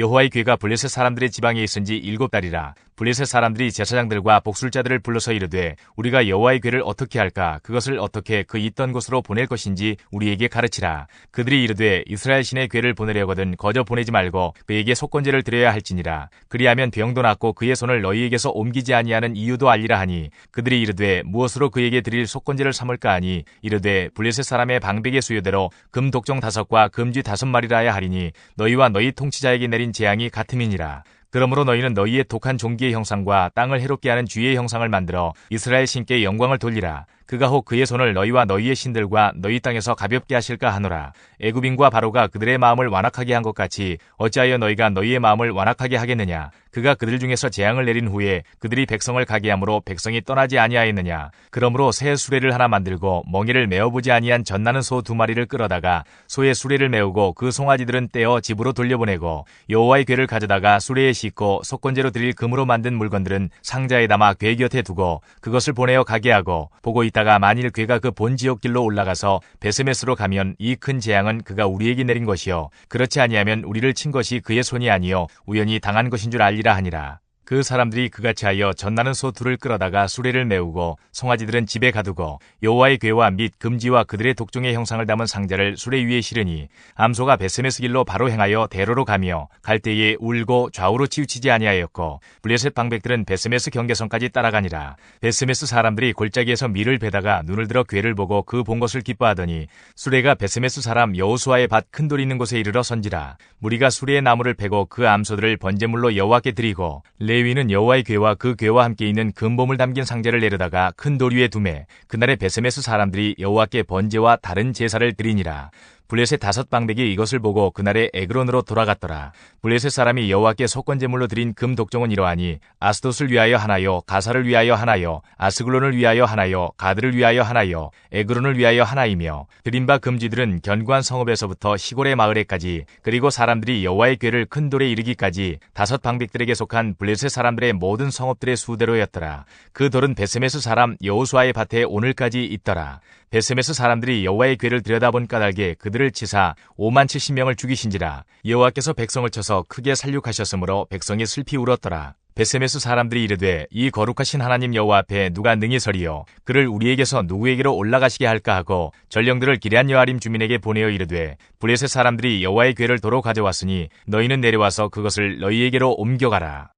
여호와의 궤가 블레셋 사람들의 지방에 있은지 7달이라. 블레셋 사람들이 제사장들과 복술자들을 불러서 이르되 우리가 여호와의 궤를 어떻게 할까? 그것을 어떻게 그 있던 곳으로 보낼 것인지 우리에게 가르치라. 그들이 이르되 이스라엘 신의 궤를 보내려거든 거저 보내지 말고 그에게 속건제를 드려야 할지니라. 그리하면 병도 낫고 그의 손을 너희에게서 옮기지 아니하는 이유도 알리라 하니 그들이 이르되 무엇으로 그에게 드릴 속건제를 삼을까 하니 이르되 블레셋 사람의 방백의 수요대로 금 독종 5과 금쥐 5마리라야 하리니 너희와 너희 통치자에게 내린 재앙이 같음이니라. 그러므로 너희는 너희의 독한 종기의 형상과 땅을 해롭게 하는 쥐의 형상을 만들어 이스라엘 신께 영광을 돌리라. 그가 혹 그의 손을 너희와 너희의 신들과 너희 땅에서 가볍게 하실까 하노라. 애굽인과 바로가 그들의 마음을 완악하게 한 것 같이 어찌하여 너희가 너희의 마음을 완악하게 하겠느냐. 그가 그들 중에서 재앙을 내린 후에 그들이 백성을 가게 함으로 백성이 떠나지 아니하였느냐. 그러므로 새 수레를 하나 만들고 멍에를 메어보지 아니한 젖나는 소 2마리를 끌어다가 소의 수레를 메우고 그 송아지들은 떼어 집으로 돌려보내고 여호와의 궤를 가져다가 수레에 싣고 속건제로 드릴 금으로 만든 물건들은 상자에 담아 궤 곁에 두고 그것을 보내어 가게 하고 보고 있다가 만일 궤가 그 본 지역 길로 올라가서 베스메스로 가면 이 큰 재앙은 그가 우리에게 내린 것이요 그렇지 아니하면 우리를 친 것이 그의 손이 아니요 우연히 당한 것인 줄 알리라 하니라. 그 사람들이 그같이 하여 젖나는 소 2를 끌어다가 수레를 메우고 송아지들은 집에 가두고 여호와의 궤와 및 금지와 그들의 독종의 형상을 담은 상자를 수레 위에 실으니 암소가 베스메스 길로 바로 행하여 대로로 가며 갈 때에 울고 좌우로 치우치지 아니하였고 블레셋 방백들은 베스메스 경계선까지 따라가니라. 베스메스 사람들이 골짜기에서 밀을 베다가 눈을 들어 궤를 보고 그 본 것을 기뻐하더니 수레가 베스메스 사람 여호수아의 밭 큰 돌 있는 곳에 이르러 선지라. 무리가 수레의 나무를 베고 그 암소들을 번제물로 여호와께 드리고 레위는 여호와의 궤와 그 궤와 함께 있는 금보물 담긴 상자를 내려다가 큰 돌 위에 두매 그날에 베스메스 사람들이 여호와께 번제와 다른 제사를 드리니라. 블레셋 5방백이 이것을 보고 그날에 에그론으로 돌아갔더라. 블레셋 사람이 여호와께 속건제물로 드린 금 독종은 이러하니 아스돗을 위하여 하나요, 가사를 위하여 하나요, 아스글론을 위하여 하나요, 가드를 위하여 하나요, 에그론을 위하여 하나이며 드린 바 금쥐들은 견고한 성읍에서부터 시골의 마을에까지 그리고 사람들이 여호와의 궤를 큰 돌에 이르기까지 5방백들에게 속한 블레셋 사람들의 모든 성읍들의 수대로였더라. 그 돌은 베스메스 사람 여호수아의 밭에 오늘까지 있더라. 베스메스 사람들이 여호와의 궤를 들여다본 까닭에 그들을 치사 5만 70명을 죽이신지라. 여호와께서 백성을 쳐서 크게 살육하셨으므로 백성이 슬피 울었더라. 베스메스 사람들이 이르되 이 거룩하신 하나님 여호와 앞에 누가 능히 서리요 그를 우리에게서 누구에게로 올라가시게 할까 하고 전령들을 기럇 여아림 주민에게 보내어 이르되 블레셋 사람들이 여호와의 궤를 도로 가져왔으니 너희는 내려와서 그것을 너희에게로 옮겨가라.